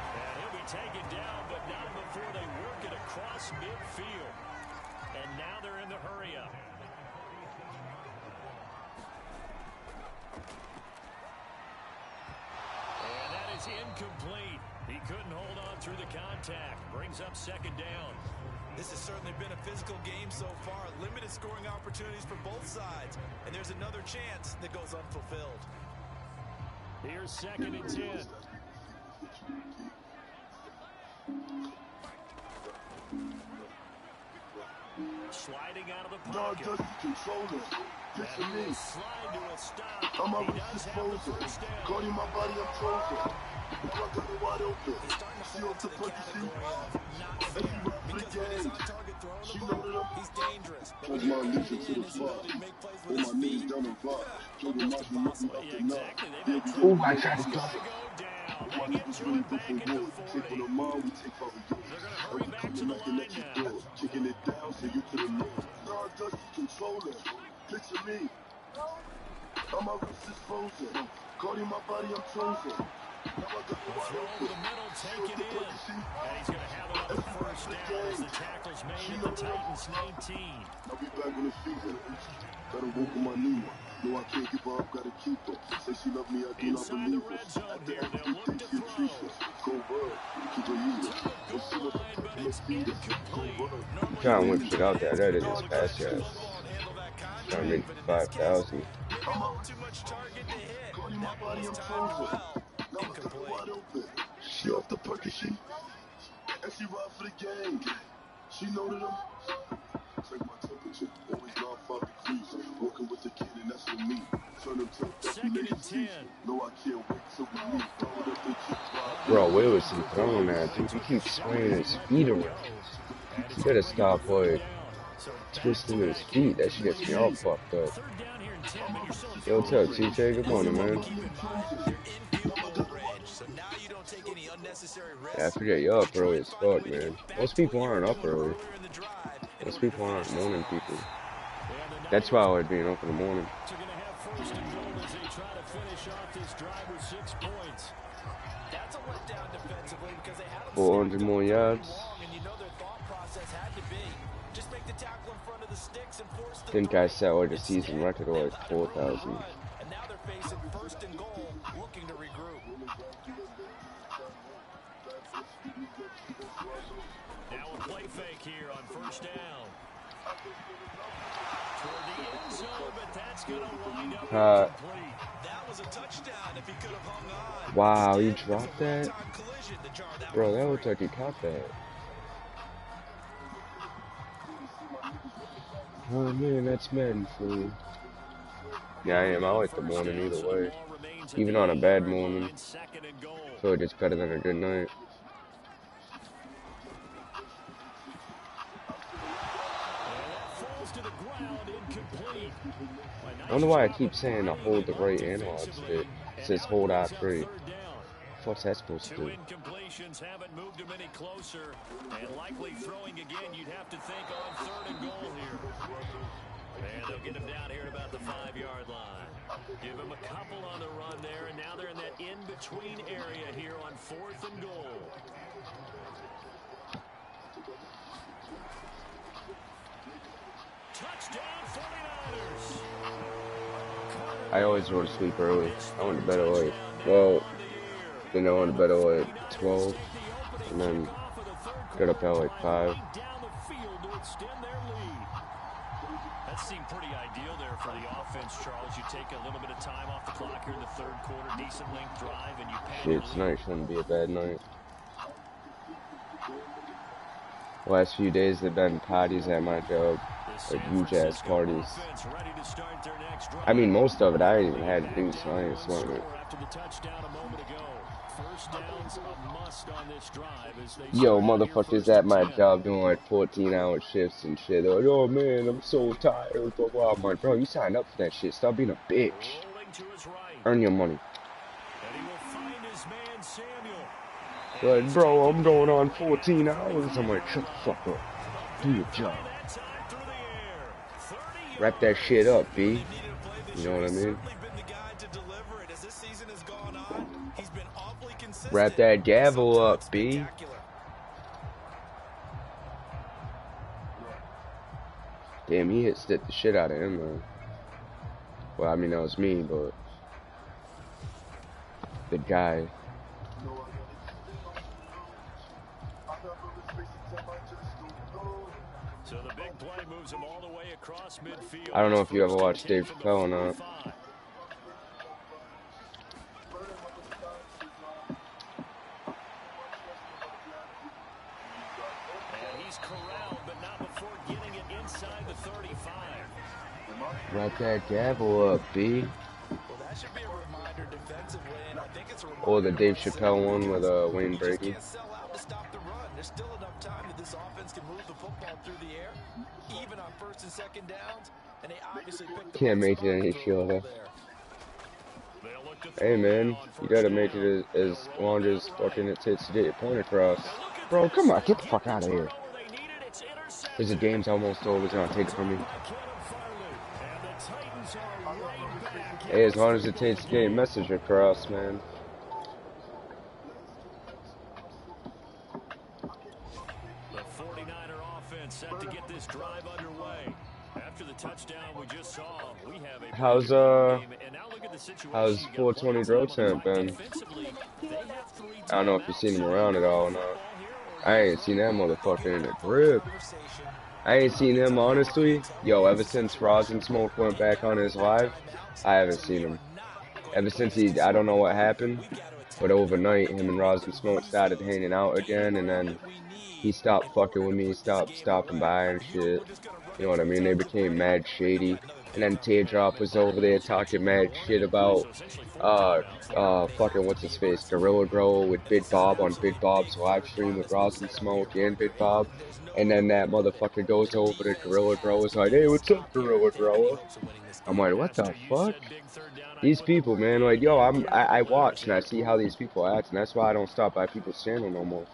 S3: And he'll be taken down, but not before they work it across midfield. And now they're in the hurry-up. And that is incomplete. He couldn't hold on through the contact. Brings up 2nd down.
S4: This has certainly been a physical game so far. Limited scoring opportunities for both sides. And there's another chance that goes unfulfilled.
S3: Here's 2nd and 10. Sliding out of the pocket.
S1: Picture me.
S3: Slide to a stop.
S1: I'm a
S3: He does have the first down.
S1: Guarding my body, I'm chosen. I got it wide open.
S4: He's starting to
S1: See
S4: fall
S1: off
S4: into
S1: the
S4: the
S1: pussy.
S4: category of not fair. Because when he's on target throwing
S1: She
S4: the
S1: loaded
S4: ball,
S1: up.
S4: he's dangerous. But
S1: Hold
S4: when
S1: my
S4: he's
S1: knees
S4: coming
S1: to
S4: in,
S1: the
S4: his
S1: floor.
S4: ability to make plays
S1: Hold
S4: with his
S1: my knees
S4: feet,
S1: down and rock. Told him I should not be
S3: Well,
S1: up
S3: yeah,
S1: to now.
S3: exactly. They've had
S2: Oh, I tried to
S3: trouble.
S2: drop it.
S3: Go down.
S1: My
S3: They get
S1: niggas
S3: to
S1: ready
S3: it
S1: for
S3: back at
S1: war.
S3: the
S1: Take
S3: 40.
S1: on the mind, we take how we do.
S3: They're going to
S1: And
S3: hurry
S1: we
S3: back
S1: come
S3: to
S1: to
S3: the
S1: knocking
S3: line
S1: at your
S3: now.
S1: door. Kicking it down so you to the north. Nah, Dusty controller. Picture me. I'm my wrist is frozen. Guarding my body, I'm chosen. Now I got it
S3: The
S1: wide
S3: throw over
S1: open.
S3: the middle,
S1: See
S3: take
S1: off
S3: it
S1: the
S3: in.
S1: pussy.
S3: And he's going to have another first down as the tackle's made at the Titans' 19.
S1: Now we back on the season. Gotta work on my new one. No, I can't give her up, gotta keep her. Say she love me, I do not
S3: Inside the
S1: believe her.
S3: red zone
S1: After
S3: here, they'll look
S1: everything,
S3: to
S1: she a
S3: throw.
S1: treat us. Go bird, keep her eater.
S3: To the
S1: We'll see
S3: goal
S1: what the
S3: line, but
S1: fuck
S3: it's
S1: feed us. Go
S3: incomplete.
S1: bird.
S3: Normally,
S2: Trying to
S3: you
S2: whip
S3: think
S2: shit
S3: the
S2: out there. That is
S3: tight
S2: his
S3: end
S2: pass
S3: catch the
S2: yards.
S3: football and handle that
S2: Trying to
S3: contract,
S2: make
S3: but in this case,
S2: 5,000.
S3: maybe a little too much target to hit.
S1: Guarding my
S3: That
S1: body,
S3: one
S1: I'm
S3: was timed
S1: chosen.
S3: well.
S1: Now I got it
S3: Incomplete.
S1: wide open. She off the perky, she. And she ride for the game. She know that I'm. Check my temperature, always 95 degrees. Working with the kid, and that's for me. Turn them to that's
S3: 2nd and 10.
S1: No, I can't wait till we meet. Throw it up and keep riding.
S2: Bro, where was he throwing that? Dude, he keeps swinging his feet around. He better stop, boy. Twisting his feet. That shit gets me all fucked up.
S3: 3rd down here and 10, but you're still in
S2: Yo,
S3: field
S2: what's up,
S3: goal range.
S2: TJ? Good morning, man.
S4: keep in mind, you're in field goal range. So now you don't take any unnecessary risks.
S2: Yeah, I forget you're up
S4: You try
S2: early
S4: and
S2: as
S4: find a
S2: fuck,
S4: way to
S2: man.
S4: get back
S2: Most
S4: to what
S2: people
S4: you were
S2: aren't up
S4: doing
S2: early.
S4: earlier in the drive in
S2: Most
S4: order to
S2: people aren't
S4: finish this
S2: morning
S4: one
S2: people.
S3: And the
S2: That's why I
S3: Niners
S2: would be up in the morning.
S3: are going to have 1st and goal as they try to finish off this drive with 6 points.
S4: That's a letdown defensively because they had them
S2: 400 more yards.
S4: long, and you know their thought process had to be just make the tackle in front of the sticks and force the
S2: Think I set like a
S4: Instead,
S2: season record of
S4: they
S2: like
S4: left it room to
S2: 4,000.
S4: run, and now they're facing 1st and goal, looking to regroup.
S3: Now a play fake here on 1st down. Toward the end zone, but that's going to wind up incomplete.
S4: That was a touchdown if he could have hung on.
S2: Wow, he
S4: Instead, it was
S2: dropped
S4: a
S2: that?
S4: one-time collision to jar that
S2: Bro,
S4: one
S2: that
S4: free.
S2: looked like he caught that. Oh man, that's Madden for you. Yeah, I am. I like the morning either way. Even on a bad morning. I feel like it's better than a good night. I don't know why I keep saying to hold the right analog stick. It says hold R3. What's that supposed to do?
S3: 2 incompletions haven't moved him any closer, and likely throwing again. You'd have to think on 3rd and goal here. And they'll get him down here at about the 5-yard line. Give him a couple on the run there, and now they're in that in-between area here on 4th and goal. Touchdown 49ers.
S2: I always go to sleep early. I went to bed at like, well, then I went to bed at like 12, and then got up at like 5.
S3: That seemed pretty ideal there for the offense, Charles. You take a little bit of time off the clock here in the 3rd quarter, decent length drive, and you pad your lead.
S2: Tonight shouldn't be a bad night. The last few days they've been parties at my job, like huge ass parties. I mean, most of it I ain't even had to do, so I ain't sweating it. Yo, motherfuckers at my job doing like 14-hour shifts and shit. They're like, oh man, I'm so tired. Blah, blah. I'm like, bro, you signed up for that shit. Stop being a bitch. Earn your money. Like, bro, I'm going on 14 hours. I'm like, shut the fuck up. Do your job. Wrap that shit up, B. You know what I mean? Wrap that gavel up, B. Damn, he hit the shit out of him, though. Well, I mean, that was me, but the guy.
S3: So the big play moves him all the way across midfield.
S2: I don't know if you ever watched Dave Chappelle or not.
S3: And he's corralled, but not before getting it inside the 35.
S2: Wrap that gavel up, B.
S4: Well, that should be a reminder defensively, and I think it's a reminder.
S2: Or the Dave Chappelle one with Wayne Brady.
S4: Can't sell out to stop the run. There's still enough time that this offense can move the football through the air, even on 1st and 2nd downs, and they obviously picked the
S2: Can't make it any shorter. Hey man, you gotta make it as long as fucking it takes to get your point across. Bro, come on, get the fuck out of here. There's a game's almost over, it's gonna take it from me. Hey, as long as it takes to get your message across, man.
S3: The 49er offense set to get this drive underway. After the touchdown we just saw, we have a
S2: How's 420 Grow Temp been? I don't know if you've seen him around at all or not. I ain't seen that motherfucker in the grip. I ain't seen him, honestly. Yo, ever since Roz and Smoke went back on his live, I haven't seen him. Ever since I don't know what happened, but overnight, him and Roz and Smoke started hanging out again, and then he stopped fucking with me, stopped stopping by and shit. You know what I mean? They became mad shady. And then Teardrop was over there talking mad shit about, fucking what's his face, Gorilla Grow with Big Bob on Big Bob's live stream with Ross and Smoke and Big Bob. And then that motherfucker goes over to Gorilla Grow, is like, hey, what's up, Gorilla Grower? I'm like, what the fuck? These people, man, like, yo, I watch and I see how these people act, and that's why I don't stop by people's channel no more.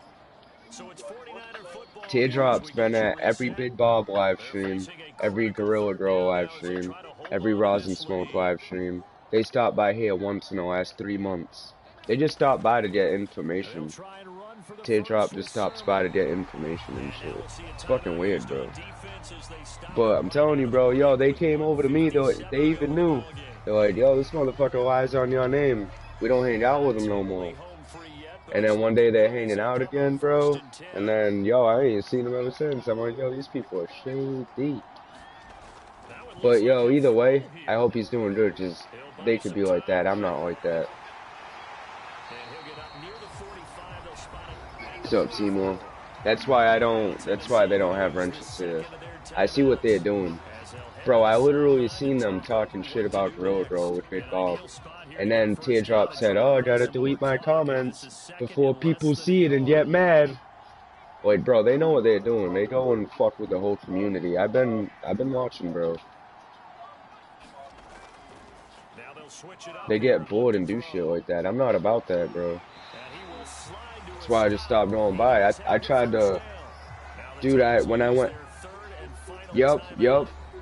S2: Teardrop's been at every Big Bob live stream, every Gorilla Grow live stream, every Rosin Smoke live stream. They stopped by here once in the last 3 months. They just stopped by to get information. Teardrop just stops by to get information and shit. It's fucking weird, bro. But I'm telling you, bro, yo, they came over to me, they even knew. They're like, yo, this motherfucker lies on your name. We don't hang out with him no more. And then one day they're hanging out again, bro. And then, yo, I ain't seen them ever since. I'm like, yo, these people are shady. But, yo, either way, I hope he's doing good, because they could be like that. I'm not like that. What's up, Seymour? That's why they don't have wrenches here. I see what they're doing. Bro, I literally seen them talking shit about Gorilla Grow with Big Bob. And then Teardrop said, oh, I gotta delete my comments before people see it and get mad. Like, bro, they know what they're doing. They go and fuck with the whole community. I've been watching, bro. They get bored and do shit like that. I'm not about that, bro. That's why I just stopped going by. I tried to... Dude, when I went... Yup.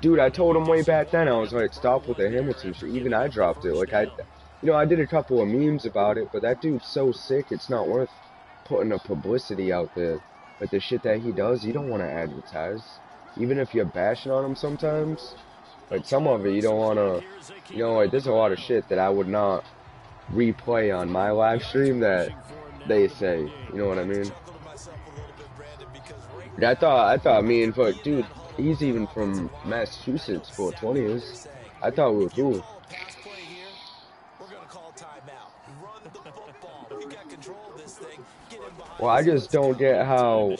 S2: Dude, I told him way back then, I was like, stop with the Hamilton shit. Even I dropped it. Like, I did a couple of memes about it, but that dude's so sick, it's not worth putting a publicity out there. But the shit that he does, you don't want to advertise. Even if you're bashing on him sometimes, like, some of it you don't want to, like, there's a lot of shit that I would not replay on my live stream that they say, you know what I mean? I thought me and fuck, dude, he's even from Massachusetts, 420 is. I thought we were cool. Well, I just don't get how,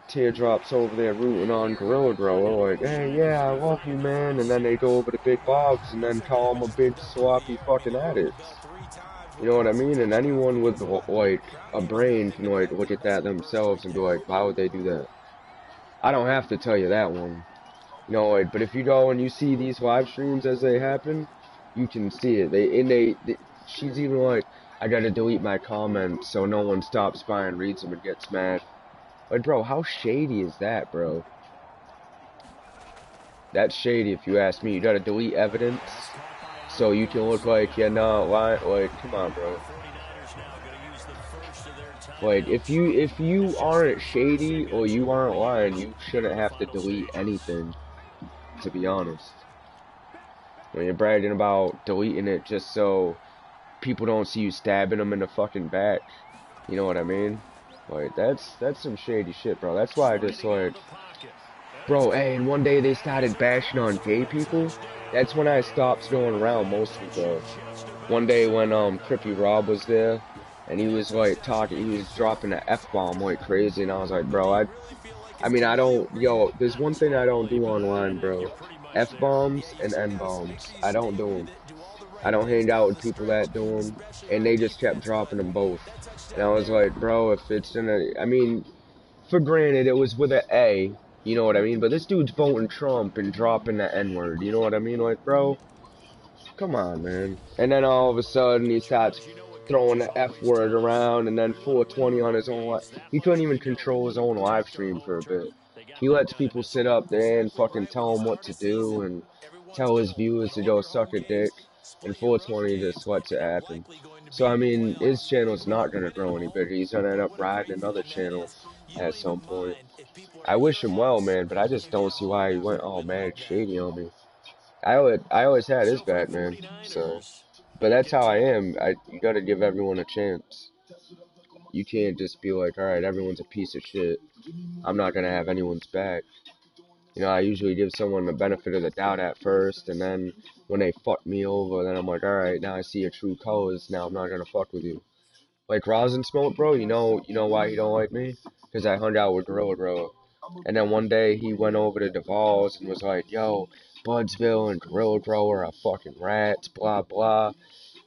S2: Teardrop's over there rooting on Gorilla Grower, like, hey, yeah, I love you, man, and then they go over to Big Bob's and then call him a big sloppy fucking addict. You know what I mean? And anyone with, like, a brain can, like, look at that themselves and be like, why would they do that? I don't have to tell you that one. You know, like, but if you go and you see these live streams as they happen, you can see it. She's even like, I gotta delete my comments so no one stops by and reads them and gets mad. Like, bro, how shady is that, bro? That's shady if you ask me. You gotta delete evidence so you can look like you're not lying. Like, come on, bro. Like, if you aren't shady or you aren't lying, you shouldn't have to delete anything, to be honest. When you're bragging about deleting it just so people don't see you stabbing them in the fucking back, you know what I mean? Like, that's some shady shit, bro. That's why I just, like, bro, hey, and one day they started bashing on gay people. That's when I stopped going around mostly, bro. One day when, Trippy Rob was there, and he was, like, talking, he was dropping an F-bomb like crazy, and I was like, bro, I mean, I don't, yo, there's one thing I don't do online, bro. F-bombs and N-bombs. I don't do them. I don't hang out with people that do them, and they just kept dropping them both. And I was like, bro, if it's in a, I mean, for granted, it was with an A, you know what I mean? But this dude's voting Trump and dropping the N-word, you know what I mean? Like, bro, come on, man. And then all of a sudden, he starts throwing the F-word around, and then 420 on his own he couldn't even control his own live stream for a bit. He lets people sit up there and fucking tell him what to do, and tell his viewers to go suck a dick, and 420 just lets it happen. So, I mean, his channel's not gonna grow any bigger. He's gonna end up riding another channel at some point. I wish him well, man, but I just don't see why he went all mad shady on me. I always had his back, man. So, but that's how I am. You gotta give everyone a chance. You can't just be like, all right, everyone's a piece of shit. I'm not gonna have anyone's back. You know, I usually give someone the benefit of the doubt at first, and then when they fuck me over, then I'm like, all right, now I see your true colors. Now I'm not gonna fuck with you. Like Rosin Smoke, bro. You know why he don't like me? Because I hung out with Gorilla Grower. And then one day he went over to Duval's and was like, yo, Budsville and Gorilla Grower are fucking rats, blah, blah.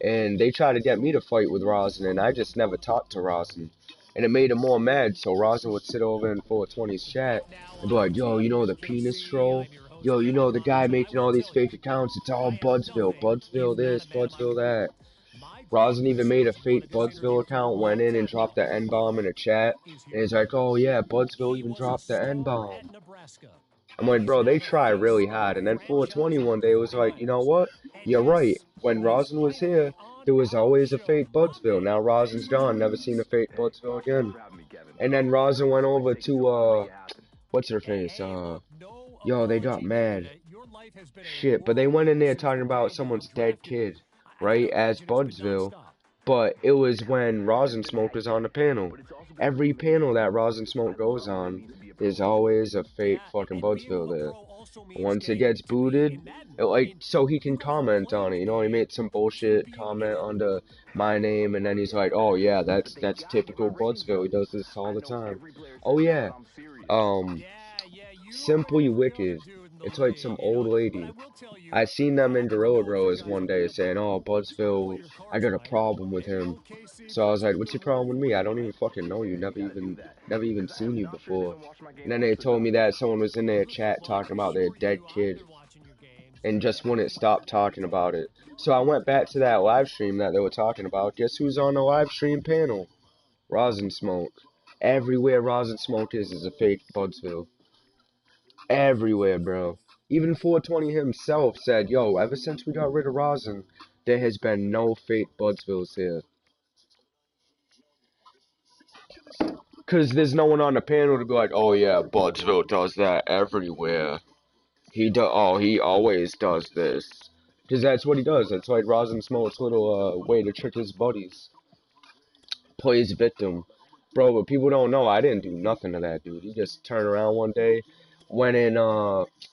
S2: And they tried to get me to fight with Rosin, and I just never talked to Rosin. And it made him more mad, so Rosin would sit over in 420's chat and be like, yo, you know the penis troll? Yo, you know the guy making all these fake accounts? It's all Budsville. Budsville this, Budsville that. Rosin even made a fake Budsville account, went in and dropped the N-bomb in a chat, and he's like, oh yeah, Budsville even dropped the N-bomb. I'm like, bro, they try really hard. And then 420 one day was like, you know what? You're right. When Rosin was here, there was always a fake Budsville. Now Rosin's gone, never seen a fake Budsville again. And then Rosin went over to, what's her face? Yo, they got mad. Shit, but they went in there talking about someone's dead kid, right, as Budsville. But it was when Rosin Smoke was on the panel. Every panel that Rosin Smoke goes on, there's always a fake fucking Budsville there. Once it gets booted, so he can comment on it. You know, he made some bullshit comment under my name, and then he's like, oh yeah, that's typical Budsville. He does this all the time. Oh yeah, Simply Wicked. It's like some old lady. I seen them in Gorilla Growers one day saying, oh, Budsville, I got a problem with him. So I was like, what's your problem with me? I don't even fucking know you. Never even seen you before. And then they told me that someone was in their chat talking about their dead kid and just wouldn't stop talking about it. So I went back to that live stream that they were talking about. Guess who's on the live stream panel? Rosin Smoke. Everywhere Rosin Smoke is a fake Budsville. Everywhere, bro. Even 420 himself said, yo, ever since we got rid of rosin, there has been no fake Budsvilles here. Because there's no one on the panel to be like, oh yeah, Budsville does that everywhere. He always does this. Because that's what he does. That's like Rosin Smoke's little way to trick his buddies. Plays victim. Bro, but people don't know, I didn't do nothing to that dude. He just turned around one day, went in,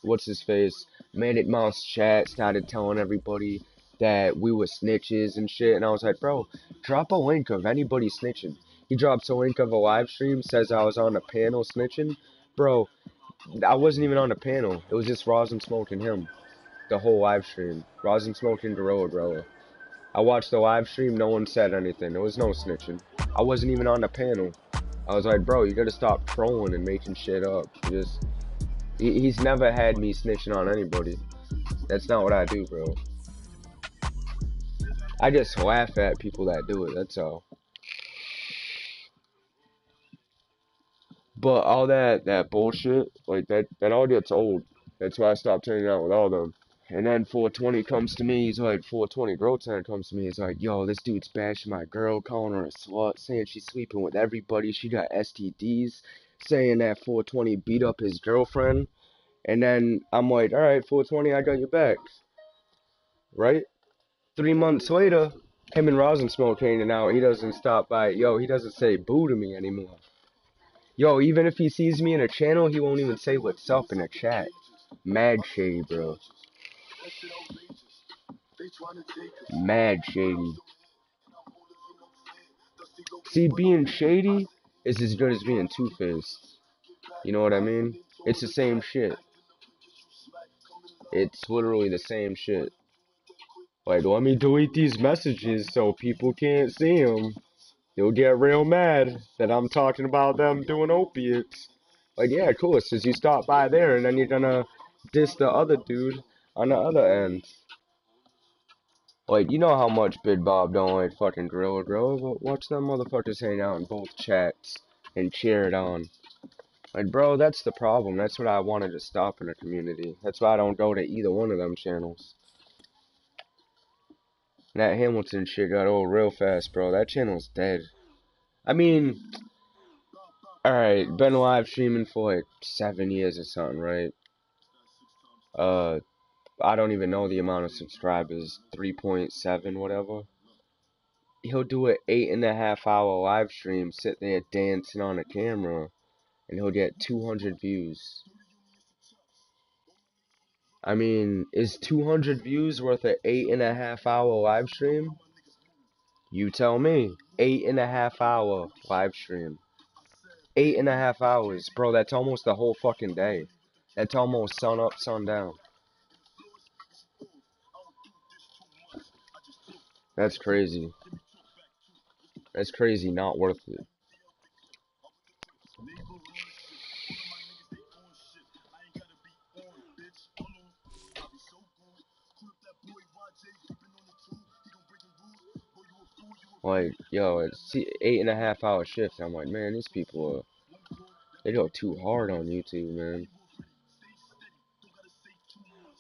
S2: what's his face, Mandate Mouse chat, started telling everybody that we were snitches and shit. And I was like, bro, drop a link of anybody snitching. He drops a link of a live stream, says I was on the panel snitching. Bro, I wasn't even on the panel. It was just Rosin Smoke and him. The whole live stream. Rosin Smoke and Gorilla Grower. I watched the live stream, no one said anything. There was no snitching. I wasn't even on the panel. I was like, bro, you gotta stop trolling and making shit up. He's never had me snitching on anybody. That's not what I do, bro. I just laugh at people that do it, that's all. But all that bullshit, like that all gets old. That's why I stopped hanging out with all them. And then 420 comes to me, he's like, 420 Grotan comes to me, he's like, yo, this dude's bashing my girl, calling her a slut, saying she's sleeping with everybody, she got STDs, saying that 420 beat up his girlfriend. And then I'm like, alright, 420, I got your back. Right? 3 months later, him and Rosin Smoke hanging out, he doesn't stop by, yo, he doesn't say boo to me anymore. Yo, even if he sees me in a channel, he won't even say what's up in a chat. Mad shady, bro. Mad shady. See, being shady is as good as being two-faced. You know what I mean? It's the same shit. It's literally the same shit. Like, let me delete these messages so people can't see them. You'll get real mad that I'm talking about them doing opiates. Like, yeah, cool, it's just you stop by there and then you're gonna diss the other dude on the other end. Like, you know how much Big Bob don't like fucking Gorilla Grow, but watch them motherfuckers hang out in both chats and cheer it on. Like, bro, that's the problem. That's what I wanted to stop in the community. That's why I don't go to either one of them channels. That Hamilton shit got old real fast, bro. That channel's dead. I mean, alright, been live streaming for like 7 years or something, right? I don't even know the amount of subscribers, 3.7, whatever. He'll do an 8.5-hour live stream, sit there dancing on a camera, and he'll get 200 views. I mean, is 200 views worth an 8.5-hour live stream? You tell me. 8.5-hour live stream. 8.5 hours, bro, that's almost the whole fucking day. That's almost sun up, sun down. That's crazy. That's crazy, not worth it. Like, yo, it's 8.5-hour shift. I'm like, man, these people, they go too hard on YouTube, man.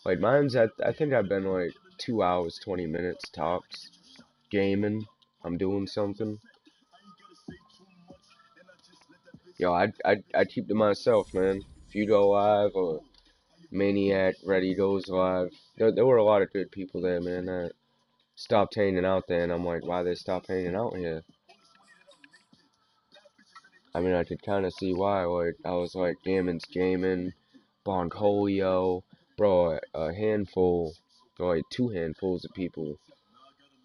S2: Like, mine's I think I've been like 2 hours, 20 minutes tops. Gaming. I'm doing something. Yo, I'd keep to myself, man. If you go live or Maniac Ready goes live. There were a lot of good people there, man, that stopped hanging out there, and I'm like, why they stopped hanging out here? I mean, I could kind of see why. Like, I was like, Gammon's Gaming, Boncolio, bro, a handful, or like 2 handfuls of people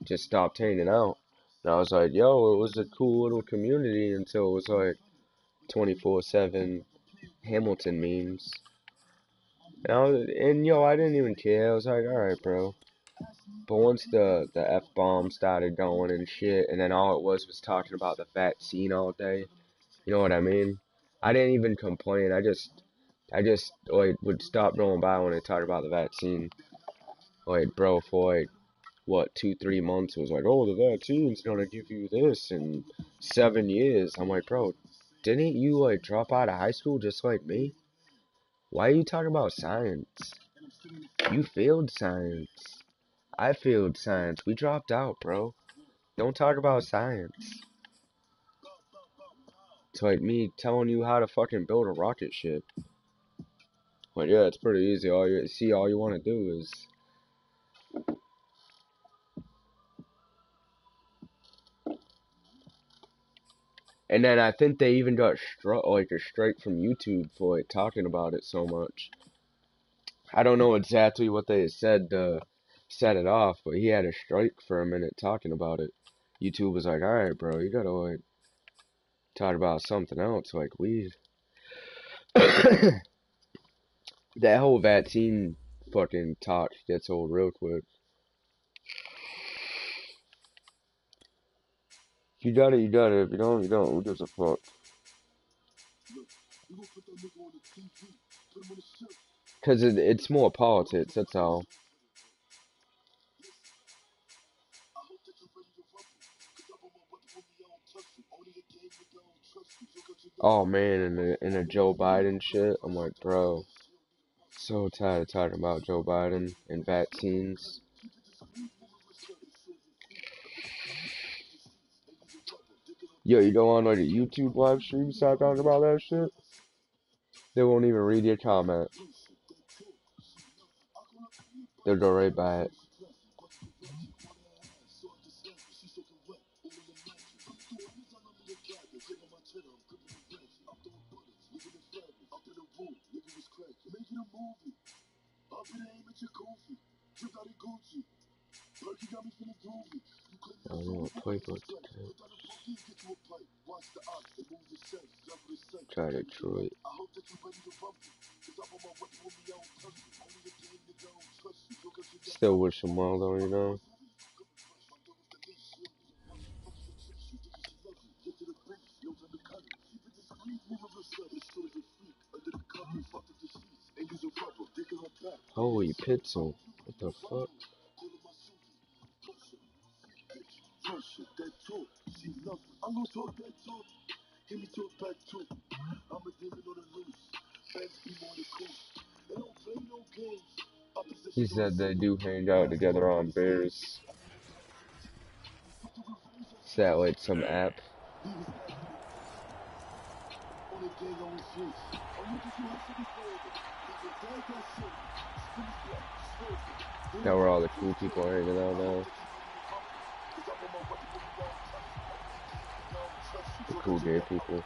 S2: just stopped hanging out. And I was like, yo, it was a cool little community until it was like 24/7 Hamilton memes. And yo, I didn't even care. I was like, alright, bro. But once the F-bomb started going and shit, and then all it was talking about the vaccine all day, you know what I mean? I didn't even complain. I just like would stop going by when they talked about the vaccine. Like, bro, for like what 2-3 months, it was like, oh, the vaccine's gonna give you this in 7 years. I'm like, bro, didn't you like drop out of high school just like me? Why are you talking about science? You failed science. I failed science. We dropped out, bro. Don't talk about science. It's like me telling you how to fucking build a rocket ship. Like, yeah, it's pretty easy. All you want to do is... And then I think they even got a strike from YouTube for like talking about it so much. I don't know exactly what they said to set it off, but he had a strike for a minute talking about it. YouTube was like, alright, bro, you gotta like talk about something else, like weed. That whole vaccine fucking talk gets old real quick. If you got it, you got it. If you don't, you don't. Who gives a fuck? Because it's more politics, that's all. Oh man, in a Joe Biden shit, I'm like, bro, so tired of talking about Joe Biden and vaccines. Yo, you go on like a YouTube live stream, start talking about that shit, they won't even read your comment. They'll go right by it. I don't know what playbook to take. Try Detroit. Still wish them well though, you know. Holy pixel. What the fuck? He said they do hang out together on Bears. Is that like some app? That where all the cool people are hanging out now. The cool gay people.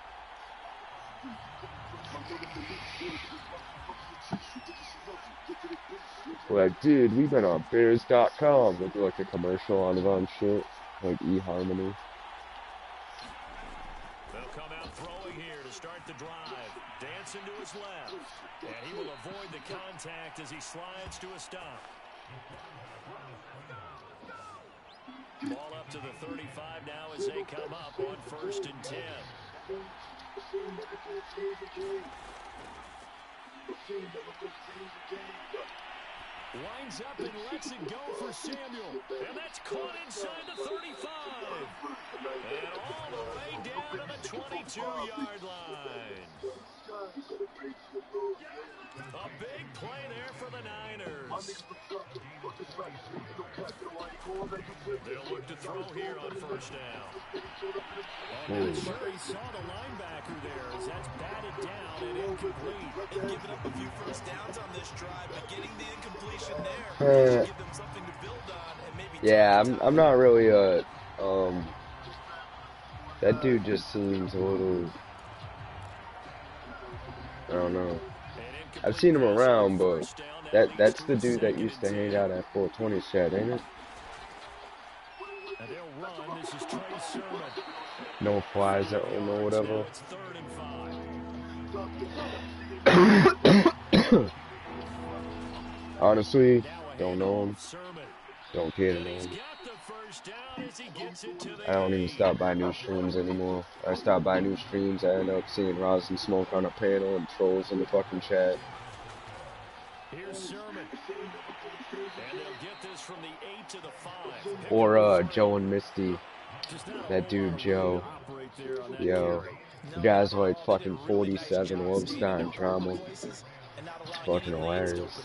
S2: We're like, dude, we've been on Bears.com. They do like a commercial on it on shit. Like eHarmony.
S3: They'll come out throwing here to start the drive. Dancing to his left. And he will avoid the contact as he slides to a stop. Ball up to the 35 now as they come up on 1st and 10. Winds up and lets it go for Samuel. And that's caught inside the 35. And all the way down to the 22-yard line. A big play there for the Niners. They'll look to throw here on 1st down. I'm not sure he saw the linebacker there as that's batted down and incomplete.
S4: And giving up a few 1st downs on this drive, but getting the incompletion there, give them something to build on and maybe.
S2: Yeah, I'm not really a that dude just seems a little, I don't know. I've seen him around, but that's the dude that used to hang out at 420 Shed, ain't it?
S3: And they'll run. This is Trey Sermon.
S2: No flies or no whatever.
S3: It's 3rd and 5.
S2: Honestly, don't know him. Don't care to know him. I don't even stop by new streams anymore. I stop by new streams, I end up seeing Roz and Smoke on a panel and trolls in the fucking chat.
S3: Here's Sermon. And they'll get this from the 8 to the 5.
S2: Or Joe and Misty. That dude Joe. Yo. The guy's like fucking 47, Lone Star and Trauma. It's fucking hilarious.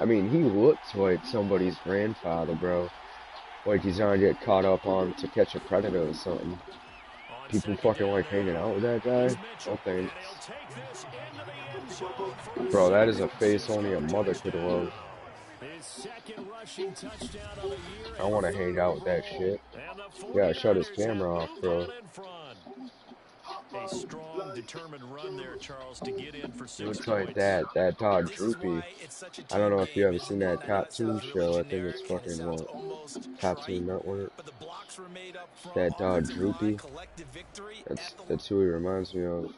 S2: I mean, he looks like somebody's grandfather, bro. Like he's gonna get caught up on To Catch a Predator or something. People fucking like hanging out with that guy? No thanks. Bro, that is a face only a mother could love. I wanna hang out with that shit. Yeah, shut his camera off, bro.
S3: A strong, determined run there, Charles, to get in for 6
S2: It looks like
S3: points.
S2: that dog
S4: This is
S2: Droopy.
S4: why it's such a
S2: I don't
S4: team
S2: know if you
S4: game.
S2: ever
S4: It's
S2: seen
S4: known.
S2: that
S4: I know it
S2: cartoon
S4: sounds really
S2: show. I think it's
S4: generic and it
S2: fucking
S4: sounds
S2: what?
S4: almost
S2: Cartoon
S4: trite,
S2: Network.
S4: but the blocks were made up front,
S2: That dog
S4: offensive line,
S2: Droopy.
S4: collective victory at the
S2: That's who he reminds me of.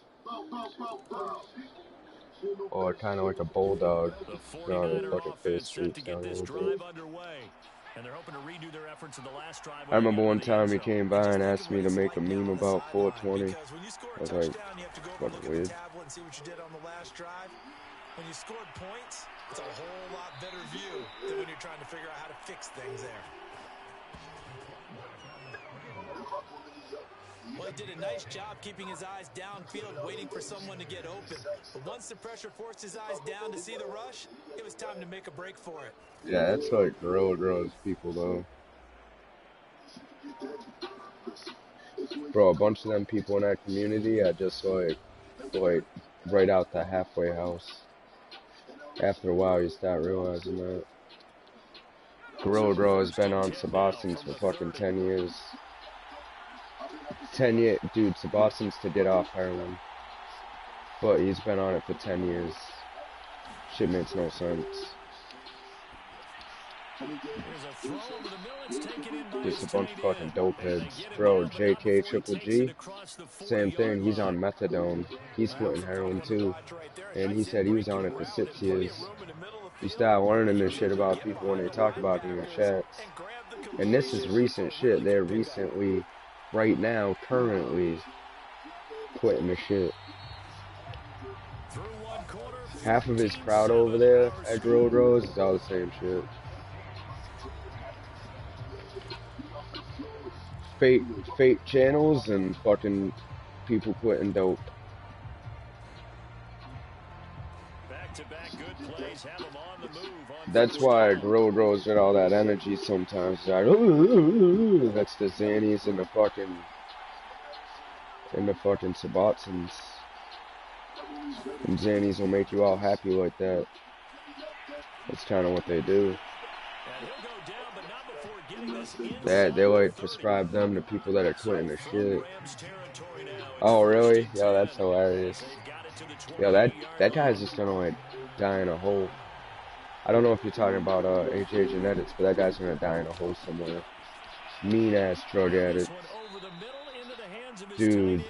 S2: Or kind of like a bulldog.
S3: The
S2: No, the
S3: 49er
S2: fucking face
S3: offense set to
S2: sweeps
S3: get
S2: down a
S3: this
S2: little bit.
S3: drive underway. And they're hoping to redo their efforts in the last drive
S2: I
S3: when they
S2: remember
S3: got
S2: one
S3: into the end
S2: time he
S3: zone.
S2: came by and asked me to make a meme
S4: on the
S2: about
S4: sideline
S2: 420.
S4: because when you score
S2: I
S4: a
S2: was like,
S4: touchdown, you have to go over and
S2: fucking
S4: look at
S2: weird.
S4: the tablet and see what you did on the last drive. When you scored points, it's a whole lot better view than when you're trying to figure out how to fix things there. Well, he did a nice job keeping his eyes downfield, waiting for someone to get open. But once the pressure forced his eyes down to see the rush, it was time to make a break for it.
S2: Yeah, that's like Gorilla Grows people, though. Bro, a bunch of them people in that community are just like right out the halfway house. After a while, you start realizing that. Gorilla Grow has been on Sebastian's for fucking 10 years. 10 years, dude, Sebastian's to get off heroin. But he's been on it for 10 years. Shit makes no sense. Just a bunch of fucking dope heads. Bro, JK Triple G, same thing, he's on methadone. He's splitting heroin too. And he said he was on it for 6 years. You start learning this shit about people when they talk about it in the chats. And this is recent shit. They're recently, right now, currently, quitting the shit. Half of his crowd over there at Drill Rose is all the same shit. Fake channels and fucking people quitting dope. That's why Drill Rose get all that energy sometimes. He's like, ooh, that's the Xannies and the fucking Sabatsons. And Xannies will make you all happy like that. That's kind of what they do. They like prescribe them to people that are quitting the shit. Oh really? Yo, that's hilarious. Yo, that guy's just gonna like die in a hole. I don't know if you're talking about AJ Genetics, but that guy's gonna die in a hole somewhere. Mean ass drug addict. Dude.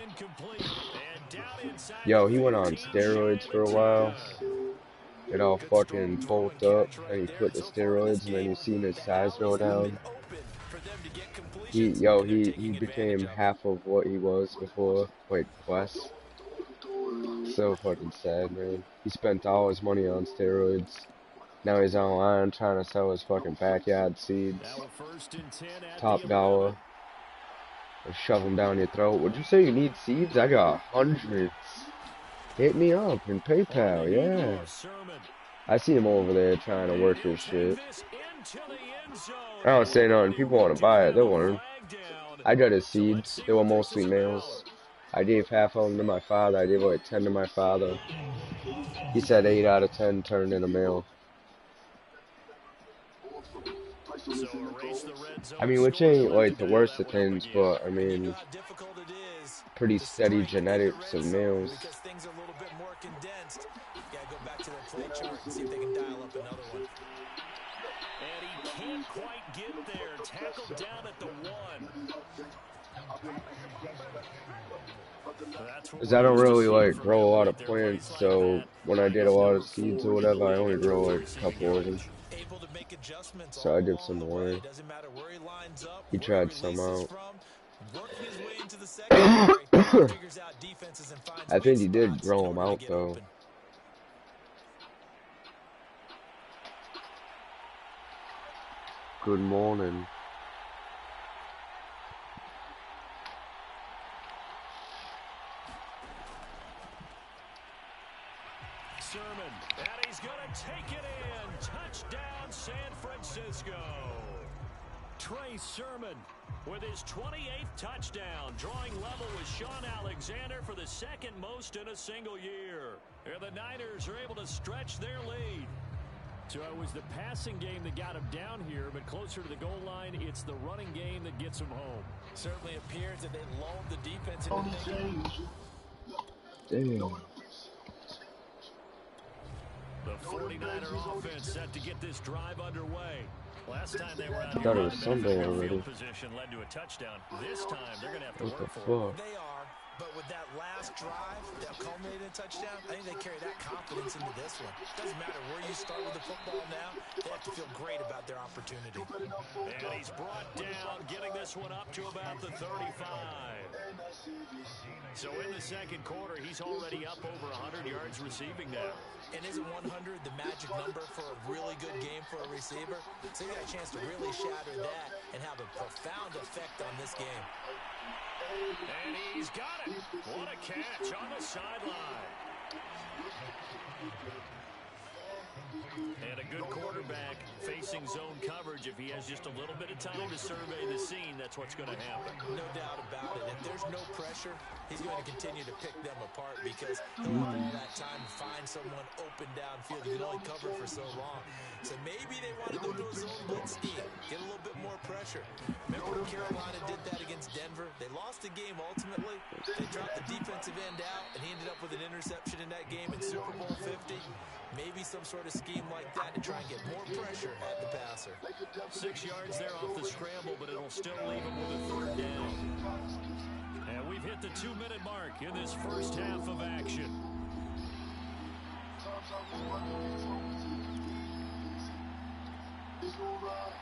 S2: Yo, he went on steroids for a while. It all fucking bulked up, and he quit the steroids, and then you seen his size go down. He became half of what he was before, like less. So fucking sad, man. He spent all his money on steroids. Now he's online trying to sell his fucking backyard seeds. Top dollar. Or shove them down your throat. Would you say you need seeds? I got hundreds. Hit me up in PayPal, yeah. I see him over there trying to work his shit. I don't say nothing. People want to buy it, they'll learn. I got his seeds. They were mostly males. I gave half of them to my father. I gave like 10 to my father. He said 8 out of 10 turned into male. I mean, which ain't like the worst of things, but I mean, pretty steady genetics of males.
S3: And he can't quite get there. Tackled down at the 1.
S2: Because I don't really like grow a lot of plants, so when I did a lot of seeds or whatever, I only grow like a couple of them. So I did some away. He tried some out. I think he did grow them out though. Good morning.
S3: Sermon, and he's going to take it in. Touchdown. Francisco. Trey Sermon with his 28th touchdown, drawing level with Sean Alexander for the second most in a single year. And the Niners are able to stretch their lead. So it was the passing game that got him down here, but closer to the goal line, it's the running game that gets him home.
S4: Certainly appears that they lulled the defense into thinking.
S2: Damn.
S3: The 49er offense set to get this drive underway. Last time they were out
S2: Thought
S3: here,
S2: it was
S3: the benefit
S2: Sunday
S3: of
S2: already.
S3: field position led to a touchdown. This time, they're going to have to
S2: What the
S3: work for it.
S2: fuck?
S4: They are, but with that last drive that culminated in a touchdown, I think they carry that confidence into this one. Doesn't matter where you start with the football now, they have to feel great about their opportunity.
S3: And he's brought down, getting this one up to about the 35. So in the second quarter, he's already up over 100 yards receiving now.
S4: And isn't 100 the magic number for a really good game for a receiver? So you got a chance to really shatter that and have a profound effect on this game.
S3: And he's got it. What a catch on the sideline. And a good quarterback facing zone coverage. If he has just a little bit of time to survey the scene, that's what's going to happen.
S4: No doubt about it. If there's no pressure, he's going to continue to pick them apart because he'll have all that time to find someone open downfield. You can only cover for so long. So maybe they want to go to a zone blitz scheme, get a little bit more pressure. Remember when Carolina did that against Denver? They lost the game ultimately. They dropped the defensive end out, and he ended up with an interception in that game in Super Bowl 50. Maybe some sort of scheme like that to try and get more pressure at the passer.
S3: 6 yards there off the scramble, but it'll still leave him with a third down. And we've hit the 2-minute mark in this first half of action.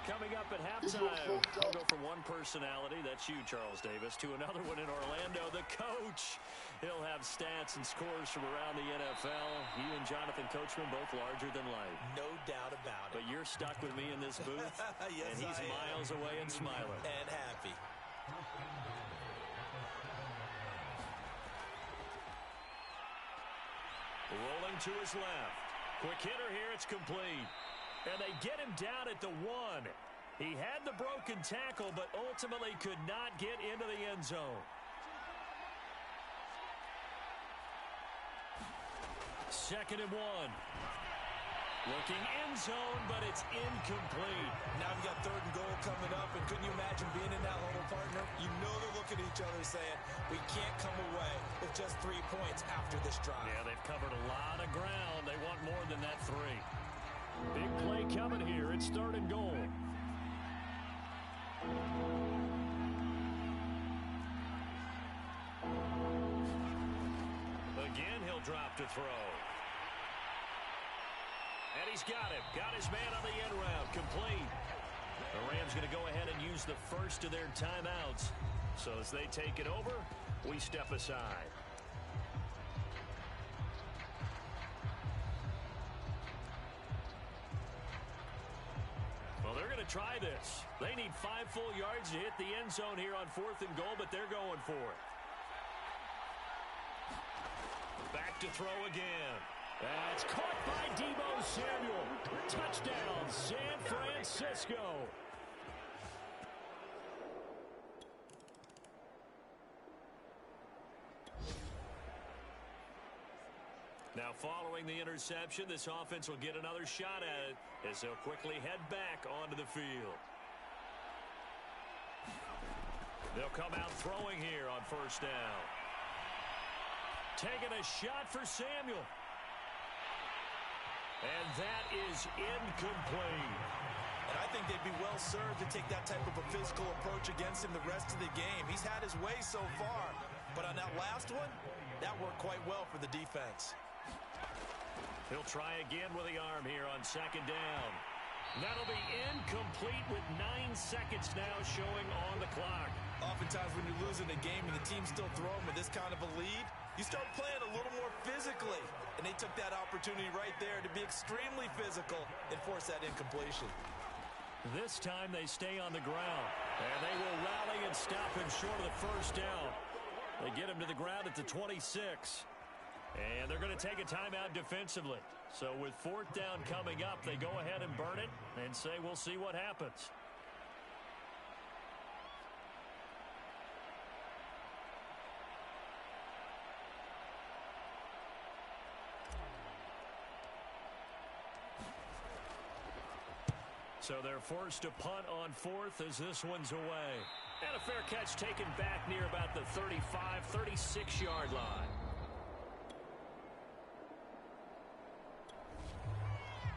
S3: Coming up at halftime, we'll go from one personality, that's you, Charles Davis, to another one in Orlando, the coach. He'll have stats and scores from around the NFL. You and Jonathan Coachman both larger than life.
S4: No doubt about it.
S3: But you're stuck with me in this booth,
S4: yes,
S3: and he's miles away and smiling.
S4: And happy.
S3: Rolling to his left. Quick hitter here, it's complete. And they get him down at the 1. He had the broken tackle, but ultimately could not get into the end zone. Second and 1. Looking end zone, but it's incomplete.
S4: Now we've got third and goal coming up, and couldn't you imagine being in that huddle, partner? You know they're looking at each other saying, we can't come away with just 3 points after this drive.
S3: Yeah, they've covered a lot of ground. They want more than that 3. Big play coming here. It's third and goal. Again, he'll drop to throw. And he's got him. Got his man on the end route. Complete. The Rams going to go ahead and use the first of their timeouts. So as they take it over, we step aside. Well, they're going to try this. They need 5 full yards to hit the end zone here on 4th and goal, but they're going for it. Back to throw again. That's caught by Deebo Samuel. Touchdown, San Francisco. Now, following the interception, this offense will get another shot at it as they'll quickly head back onto the field. They'll come out throwing here on first down. Taking a shot for Samuel. And that is incomplete.
S4: And I think they'd be well served to take that type of a physical approach against him the rest of the game. He's had his way so far. But on that last one, that worked quite well for the defense.
S3: He'll try again with the arm here on second down. That'll be incomplete with 9 seconds now showing on the clock.
S4: Oftentimes when you're losing a game and the team's still throwing with this kind of a lead, you start playing a little more physically. And they took that opportunity right there to be extremely physical and force that incompletion.
S3: This time they stay on the ground. And they will rally and stop him short of the first down. They get him to the ground at the 26. And they're going to take a timeout defensively. So with 4th down coming up, they go ahead and burn it and say we'll see what happens. So they're forced to punt on 4th as this one's away. And a fair catch taken back near about the 35, 36-yard line.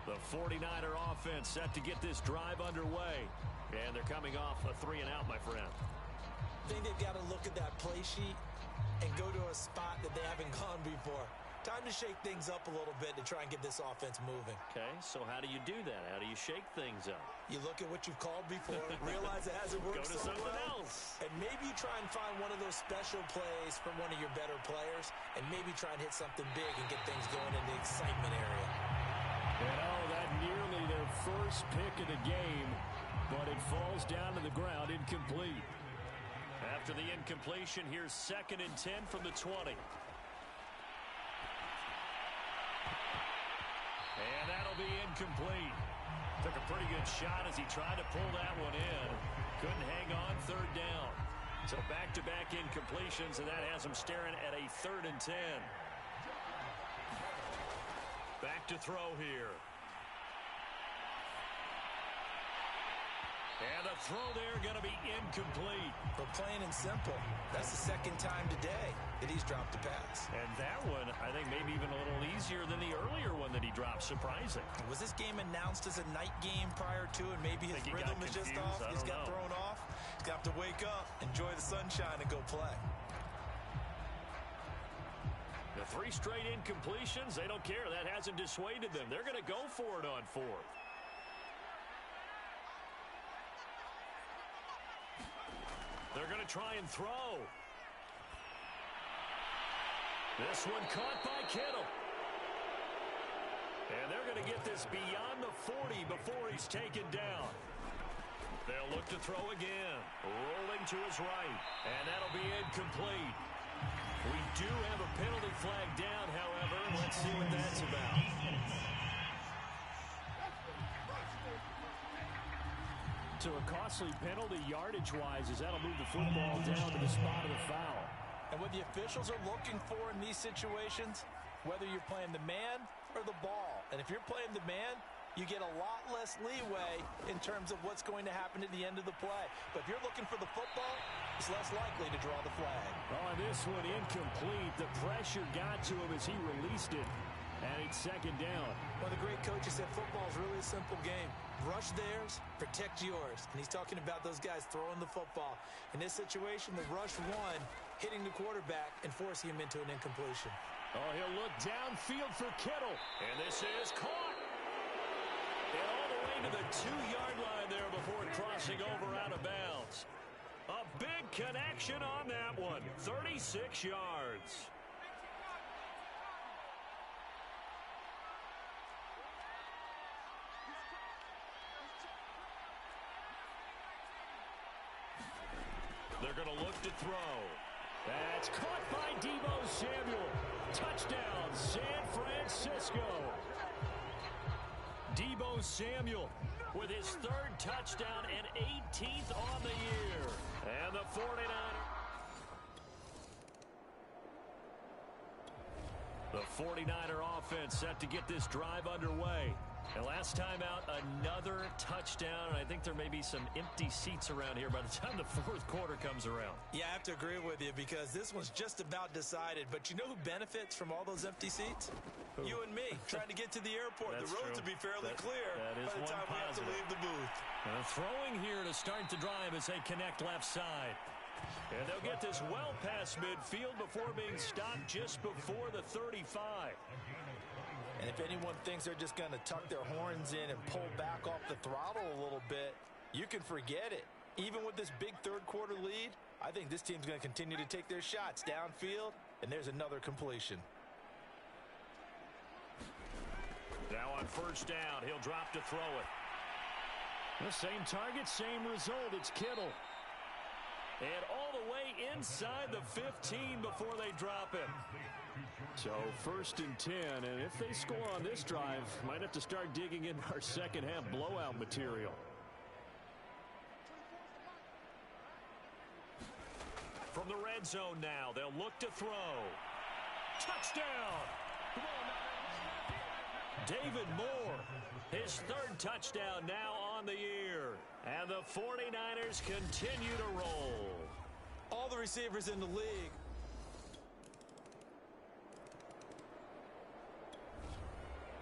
S3: The 49er offense set to get this drive underway. And they're coming off a 3-and-out, my friend.
S4: I think they've got to look at that play sheet and go to a spot that they haven't gone before. Time to shake things up a little bit to try and get this offense moving.
S3: Okay, so how do you do that? How do you shake things up?
S4: You look at what you've called before, realize it hasn't worked
S3: Go to
S4: so
S3: something
S4: well,
S3: else.
S4: and maybe try and find one of those special plays from one of your better players, and maybe try and hit something big and get things going in the excitement area.
S3: And oh, that nearly their first pick of the game, but it falls down to the ground incomplete. After the incompletion, here's 2nd and 10 from the 20. And that'll be incomplete. Took a pretty good shot as he tried to pull that one in. Couldn't hang on 3rd down. So back-to-back incompletions, and that has him staring at a 3rd and 10. Back to throw here. And the throw there going to be incomplete.
S4: But plain and simple, that's the 2nd time today that he's dropped a pass.
S3: And that one, I think, maybe even a little easier than the earlier one that he dropped. Surprising.
S4: Was this game announced as a night game prior to, and maybe his rhythm is just off? He's got thrown off. He's going to have to wake up, enjoy the sunshine, and go play.
S3: The 3 straight incompletions, they don't care. That hasn't dissuaded them. They're going to go for it on 4th. They're going to try and throw. This one caught by Kittle. And they're going to get this beyond the 40 before he's taken down. They'll look to throw again. Rolling to his right. And that'll be incomplete. We do have a penalty flag down, however. Let's see what that's about. So a costly penalty yardage-wise as that'll move the football down to the spot of the foul.
S4: And what the officials are looking for in these situations, whether you're playing the man or the ball, and if you're playing the man, you get a lot less leeway in terms of what's going to happen at the end of the play. But if you're looking for the football, it's less likely to draw the flag.
S3: Oh, this one incomplete. The pressure got to him as he released it. And it's 2nd down.
S4: One of the great coaches said football is really a simple game. Rush theirs, protect yours. And he's talking about those guys throwing the football. In this situation, the rush one, hitting the quarterback and forcing him into an incompletion.
S3: Oh, he'll look downfield for Kittle. And this is caught. And all the way to the 2-yard line there before crossing over out of bounds. A big connection on that one. 36 yards. They're going to look to throw. That's caught by Deebo Samuel. Touchdown, San Francisco. Deebo Samuel with his 3rd touchdown and 18th on the year. And the 49ers. The 49er offense set to get this drive underway. And last time out, another touchdown. And I think there may be some empty seats around here by the time the 4th quarter comes around.
S4: Yeah, I have to agree with you because this one's just about decided. But you know who benefits from all those empty seats?
S3: Who?
S4: You and me, trying to get to the airport.
S3: That's
S4: the roads
S3: true.
S4: will be fairly clear
S3: that is
S4: by the
S3: one
S4: time we have to
S3: positive.
S4: leave the booth.
S3: Throwing here to start the drive as they connect left side. And they'll get this well past midfield before being stopped just before the 35.
S4: And if anyone thinks they're just going to tuck their horns in and pull back off the throttle a little bit, you can forget it. Even with this big 3rd quarter lead, I think this team's going to continue to take their shots downfield, and there's another completion.
S3: Now on 1st down, he'll drop to throw it. The same target, same result. It's Kittle. And all the way inside the 15 before they drop him. So 1st and 10, and if they score on this drive, might have to start digging into our second half blowout material. From the red zone now, they'll look to throw. Touchdown! David Moore, his 3rd touchdown now on the year. And the 49ers continue to roll.
S4: All the receivers in the league.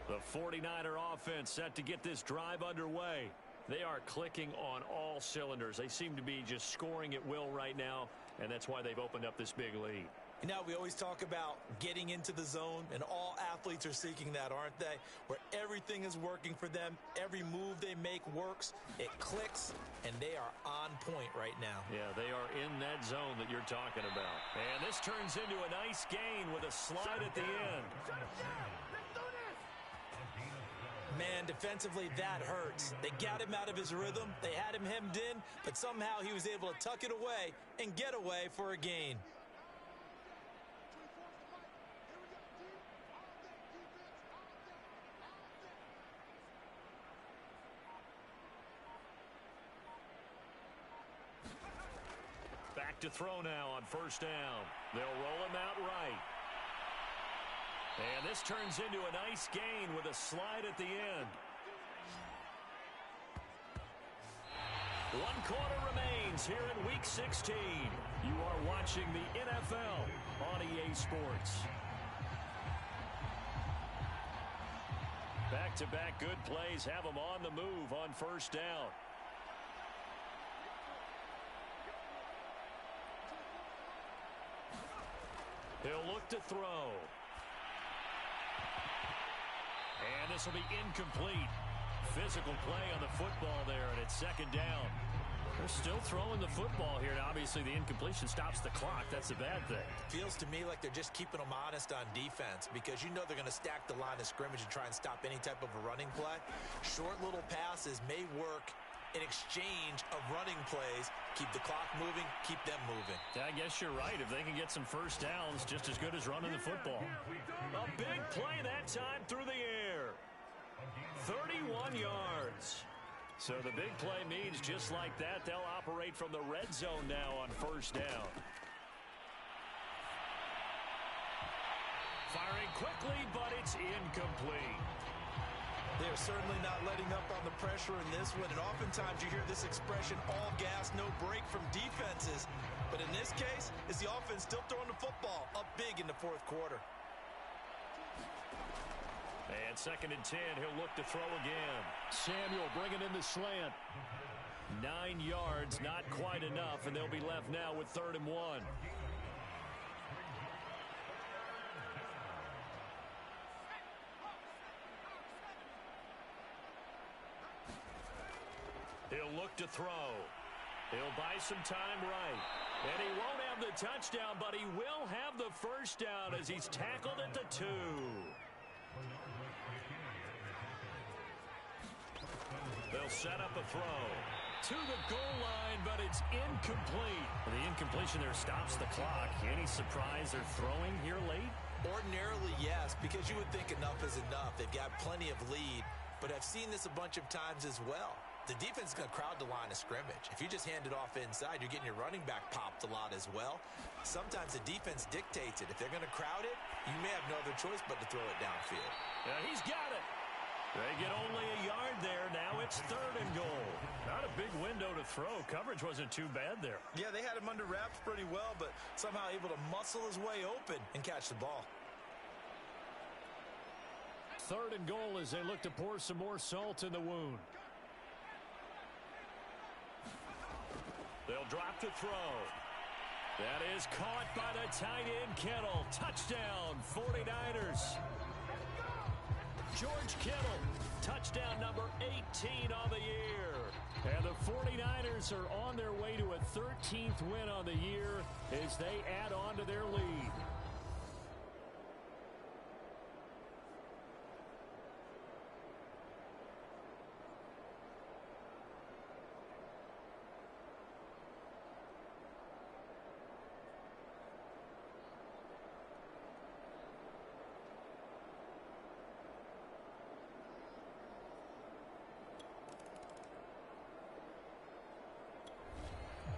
S3: The 49er offense set to get this drive underway. They are clicking on all cylinders. They seem to be just scoring at will right now, and that's why they've opened up this big lead.
S4: You know, we always talk about getting into the zone, and all athletes are seeking that, aren't they? Where everything is working for them, every move they make works, it clicks, and they are on point right now.
S3: Yeah, they are in that zone that you're talking about. And this turns into a nice gain with a slide at the end.
S4: Man, defensively, that hurts. They got him out of his rhythm. They had him hemmed in, but somehow he was able to tuck it away and get away for a gain.
S3: Back to throw now on 1st down. They'll roll him out right. And this turns into a nice gain with a slide at the end. 1 quarter remains here in Week 16. You are watching the NFL on EA Sports. Back-to-back good plays have them on the move on 1st down. He'll look to throw. And this will be incomplete. Physical play on the football there, and it's 2nd down. They're still throwing the football here, and obviously the incompletion stops the clock. That's a bad thing.
S4: Feels to me like they're just keeping them honest on defense, because you know they're going to stack the line of scrimmage and try and stop any type of a running play. Short little passes may work in exchange of running plays. Keep the clock moving, keep them moving.
S3: I guess you're right. If they can get some 1st downs, just as good as running the football. A big play that time through the air. 31 yards. So the big play means just like that, they'll operate from the red zone now on 1st down. Firing quickly, but it's incomplete.
S4: They're certainly not letting up on the pressure in this one, and oftentimes you hear this expression, all gas, no break from defenses. But in this case, it's the offense still throwing the football up big in the 4th quarter.
S3: And 2nd and 10, he'll look to throw again. Samuel bringing in the slant. 9 yards, not quite enough, and they'll be left now with 3rd and 1. He'll look to throw. He'll buy some time right. And he won't have the touchdown, but he will have the 1st down as he's tackled at the 2. They'll set up a throw to the goal line, but it's incomplete. The incompletion there stops the clock. Any surprise they're throwing here late?
S4: Ordinarily, yes, because you would think enough is enough. They've got plenty of lead, but I've seen this a bunch of times as well. The defense is going to crowd the line of scrimmage. If you just hand it off inside, you're getting your running back popped a lot as well. Sometimes the defense dictates it. If they're going to crowd it, you may have no other choice but to throw it downfield.
S3: Yeah, he's got it. They get only a yard there. Now it's 3rd and goal. Not a big window to throw. Coverage wasn't too bad there.
S4: Yeah, they had him under wraps pretty well, but somehow able to muscle his way open and catch the ball.
S3: 3rd and goal as they look to pour some more salt in the wound. They'll drop to throw. That is caught by the tight end, Kittle. Touchdown, 49ers. George Kittle, touchdown number 18 on the year. And the 49ers are on their way to a 13th win on the year as they add on to their lead.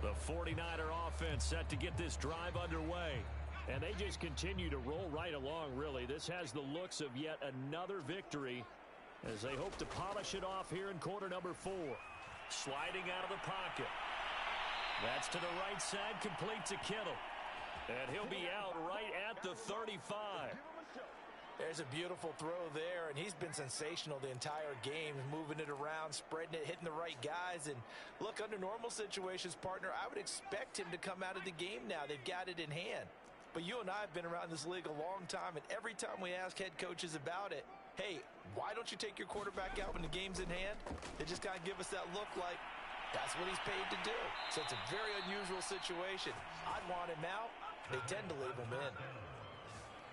S3: The 49er offense set to get this drive underway. And they just continue to roll right along, really. This has the looks of yet another victory as they hope to polish it off here in quarter number 4. Sliding out of the pocket. That's to the right side, complete to Kittle. And he'll be out right at the 35.
S4: There's a beautiful throw there, and he's been sensational the entire game, moving it around, spreading it, hitting the right guys. And look, under normal situations, partner, I would expect him to come out of the game now. They've got it in hand. But you and I have been around this league a long time, and every time we ask head coaches about it, hey, why don't you take your quarterback out when the game's in hand? They just kind of give us that look like that's what he's paid to do. So it's a very unusual situation. I'd want him out. They tend to leave him in.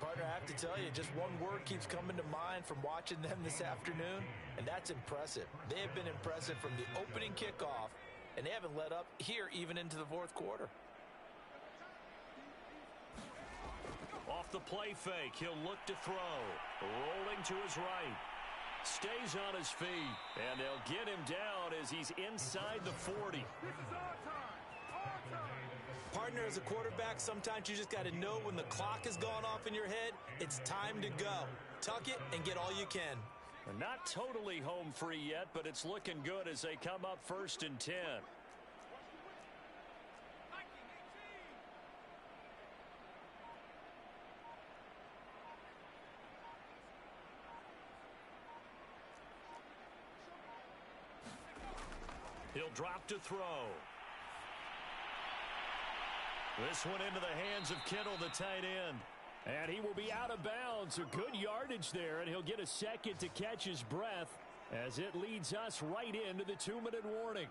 S4: Partner, I have to tell you, just one word keeps coming to mind from watching them this afternoon, and that's impressive. They have been impressive from the opening kickoff, and they haven't let up here even into the fourth quarter.
S3: Off the play fake, he'll look to throw. Rolling to his right. Stays on his feet, and they'll get him down as he's inside the 40.
S4: Partner, as a quarterback, sometimes you just got to know when the clock has gone off in your head, it's time to go. Tuck it and get all you can.
S3: Not totally home free yet, but it's looking good as they come up 1st and 10. He'll drop to throw. This one into the hands of Kittle, the tight end. And he will be out of bounds. A good yardage there, and he'll get a second to catch his breath as it leads us right into the 2-minute warning.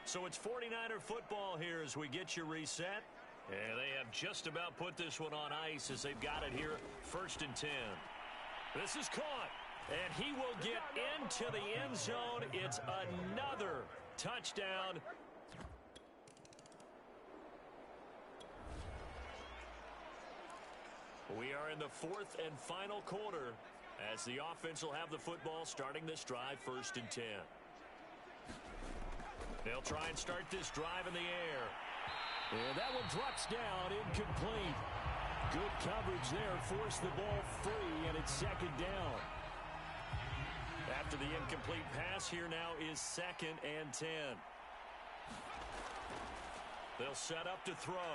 S3: So it's 49er football here as we get you reset. And they have just about put this one on ice as they've got it here 1st and 10. This is caught, and he will get into the end zone. It's another touchdown. We are in the 4th and final quarter as the offense will have the football starting this drive 1st and 10. They'll try and start this drive in the air. And that one drops down, incomplete. Good coverage there, forced the ball free, and it's 2nd down. After the incomplete pass, here now is 2nd and 10. They'll set up to throw.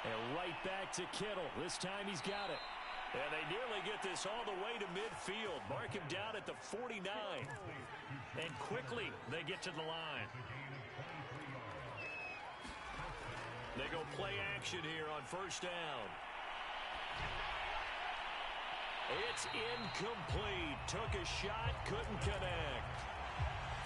S3: And right back to Kittle. This time he's got it. And they nearly get this all the way to midfield. Mark him down at the 49. And quickly they get to the line. They go play action here on 1st down. It's incomplete. Took a shot, couldn't connect.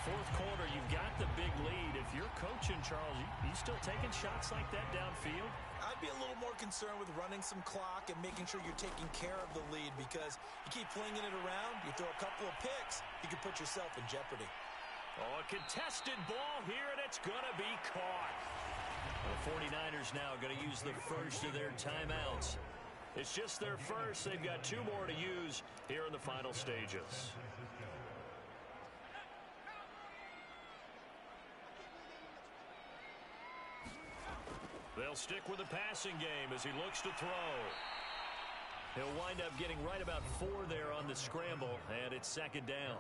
S3: 4th quarter, you've got the big lead. If you're coaching, Charles, you still taking shots like that downfield?
S4: I'd be a little more concerned with running some clock and making sure you're taking care of the lead, because you keep flinging it around, you throw a couple of picks, you can put yourself in jeopardy.
S3: Oh, a contested ball here, and it's going to be caught. The 49ers now going to use the first of their timeouts. It's just their first. They've got 2 more to use here in the final stages. They'll stick with the passing game as he looks to throw. He'll wind up getting right about 4 there on the scramble, and it's 2nd down.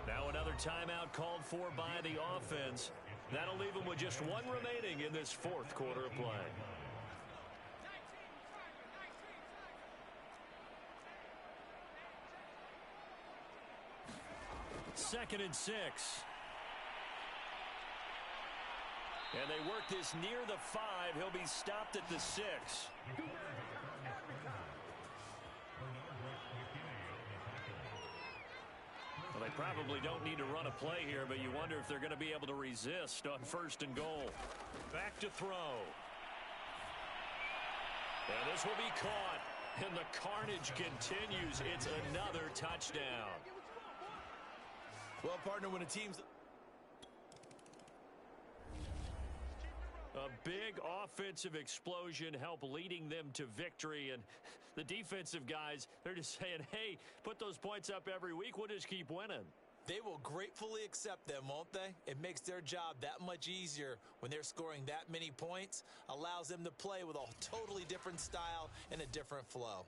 S3: Now another timeout called for by the offense. That'll leave them with just 1 remaining in this 4th quarter of play. Second and 6. And they work this near the 5. He'll be stopped at the 6. Well, they probably don't need to run a play here, but you wonder if they're going to be able to resist on 1st and goal. Back to throw. And this will be caught. And the carnage continues. It's another touchdown.
S4: Well, partner, when a team's...
S3: A big offensive explosion helped leading them to victory. And the defensive guys, they're just saying, hey, put those points up every week. We'll just keep winning.
S4: They will gratefully accept them, won't they? It makes their job that much easier when they're scoring that many points, allows them to play with a totally different style and a different flow.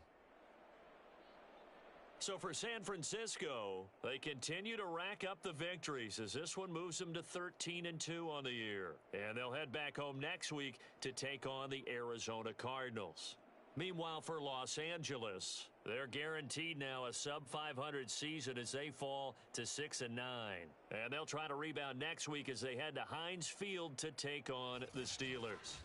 S3: So for San Francisco, they continue to rack up the victories as this one moves them to 13-2 on the year. And they'll head back home next week to take on the Arizona Cardinals. Meanwhile, for Los Angeles, they're guaranteed now a sub-500 season as they fall to 6-9. And they'll try to rebound next week as they head to Heinz Field to take on the Steelers.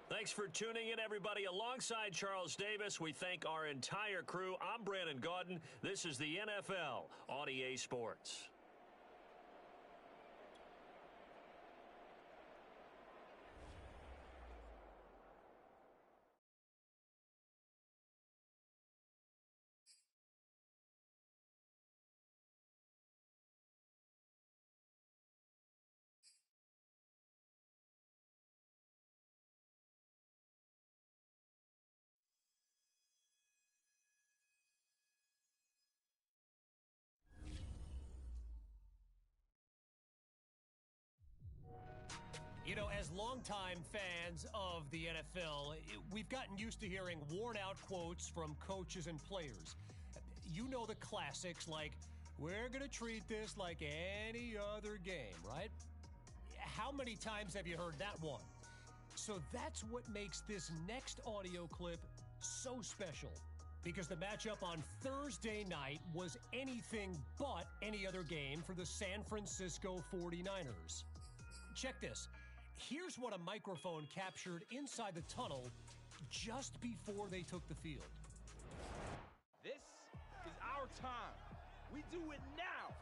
S3: Thanks for tuning in, everybody. Alongside Charles Davis, we thank our entire crew. I'm Brandon Gaudin. This is the NFL on EA Sports.
S5: You know, as longtime fans of the NFL, we've gotten used to hearing worn-out quotes from coaches and players. You know the classics like, we're going to treat this like any other game, right? How many times have you heard that one? So that's what makes this next audio clip so special. Because the matchup on Thursday night was anything but any other game for the San Francisco 49ers. Check this. Here's what a microphone captured inside the tunnel just before they took the field.
S6: This is our time. We do it now.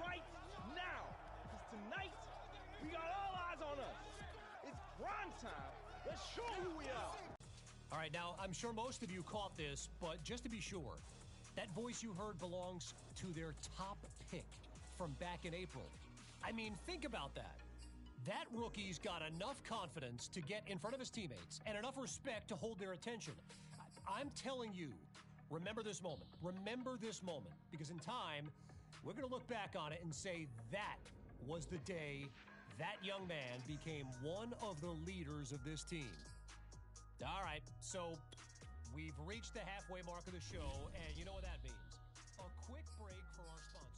S6: Right now. Because tonight, we got all eyes on us. It's prime time. Let's show who we are.
S5: All right, now, I'm sure most of you caught this, but just to be sure, that voice you heard belongs to their top pick from back in April. I mean, think about that. That rookie's got enough confidence to get in front of his teammates and enough respect to hold their attention. I'm telling you, remember this moment. Remember this moment. Because in time, we're going to look back on it and say that was the day that young man became one of the leaders of this team. All right, so we've reached the halfway mark of the show, and you know what that means. A quick break for our sponsor.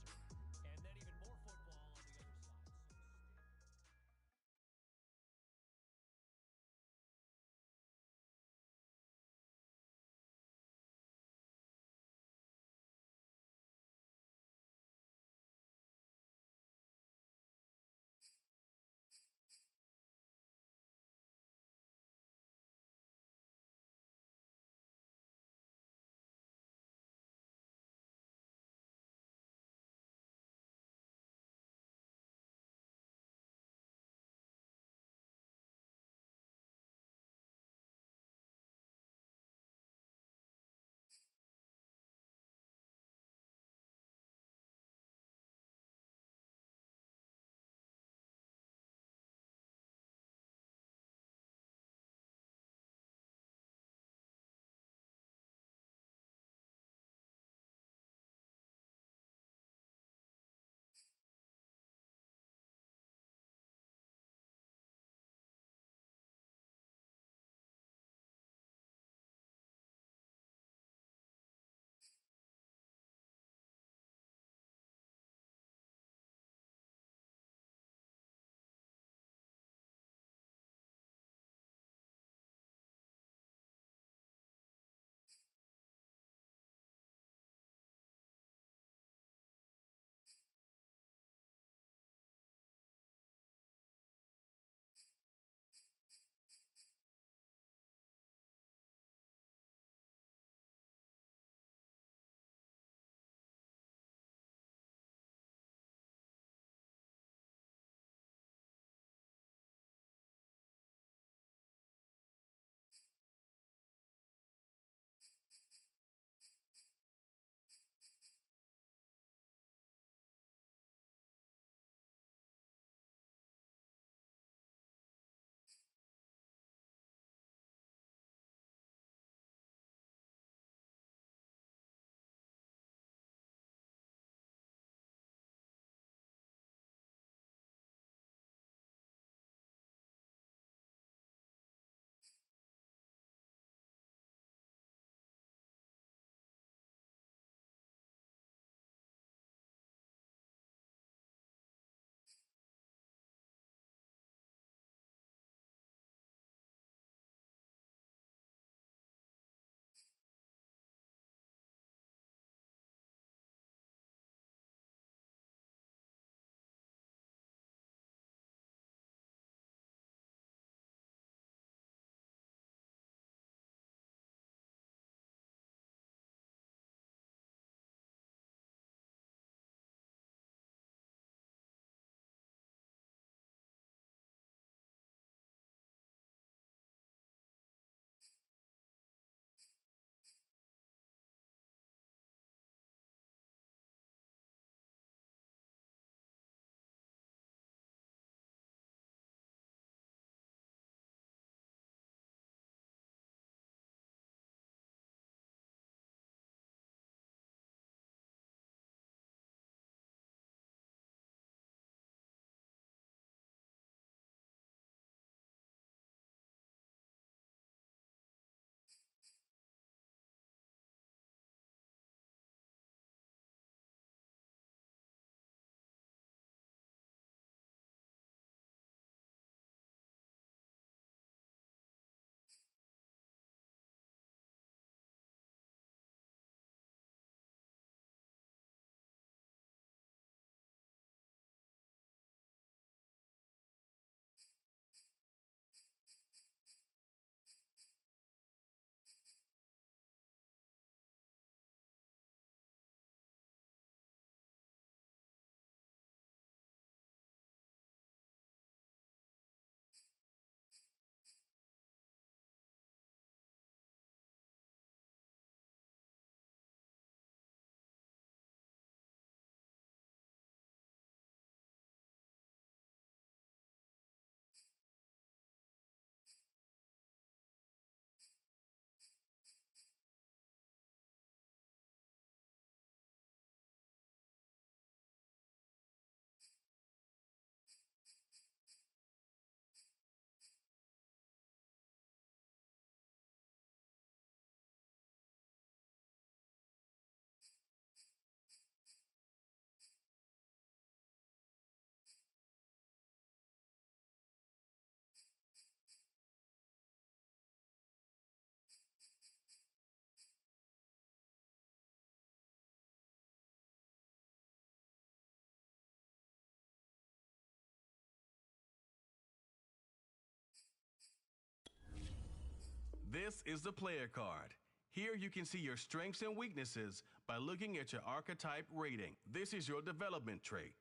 S7: This is the player card. Here you can see your strengths and weaknesses by looking at your archetype rating. This is your development trait.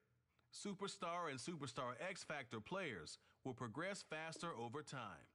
S7: Superstar and Superstar X Factor players will progress faster over time.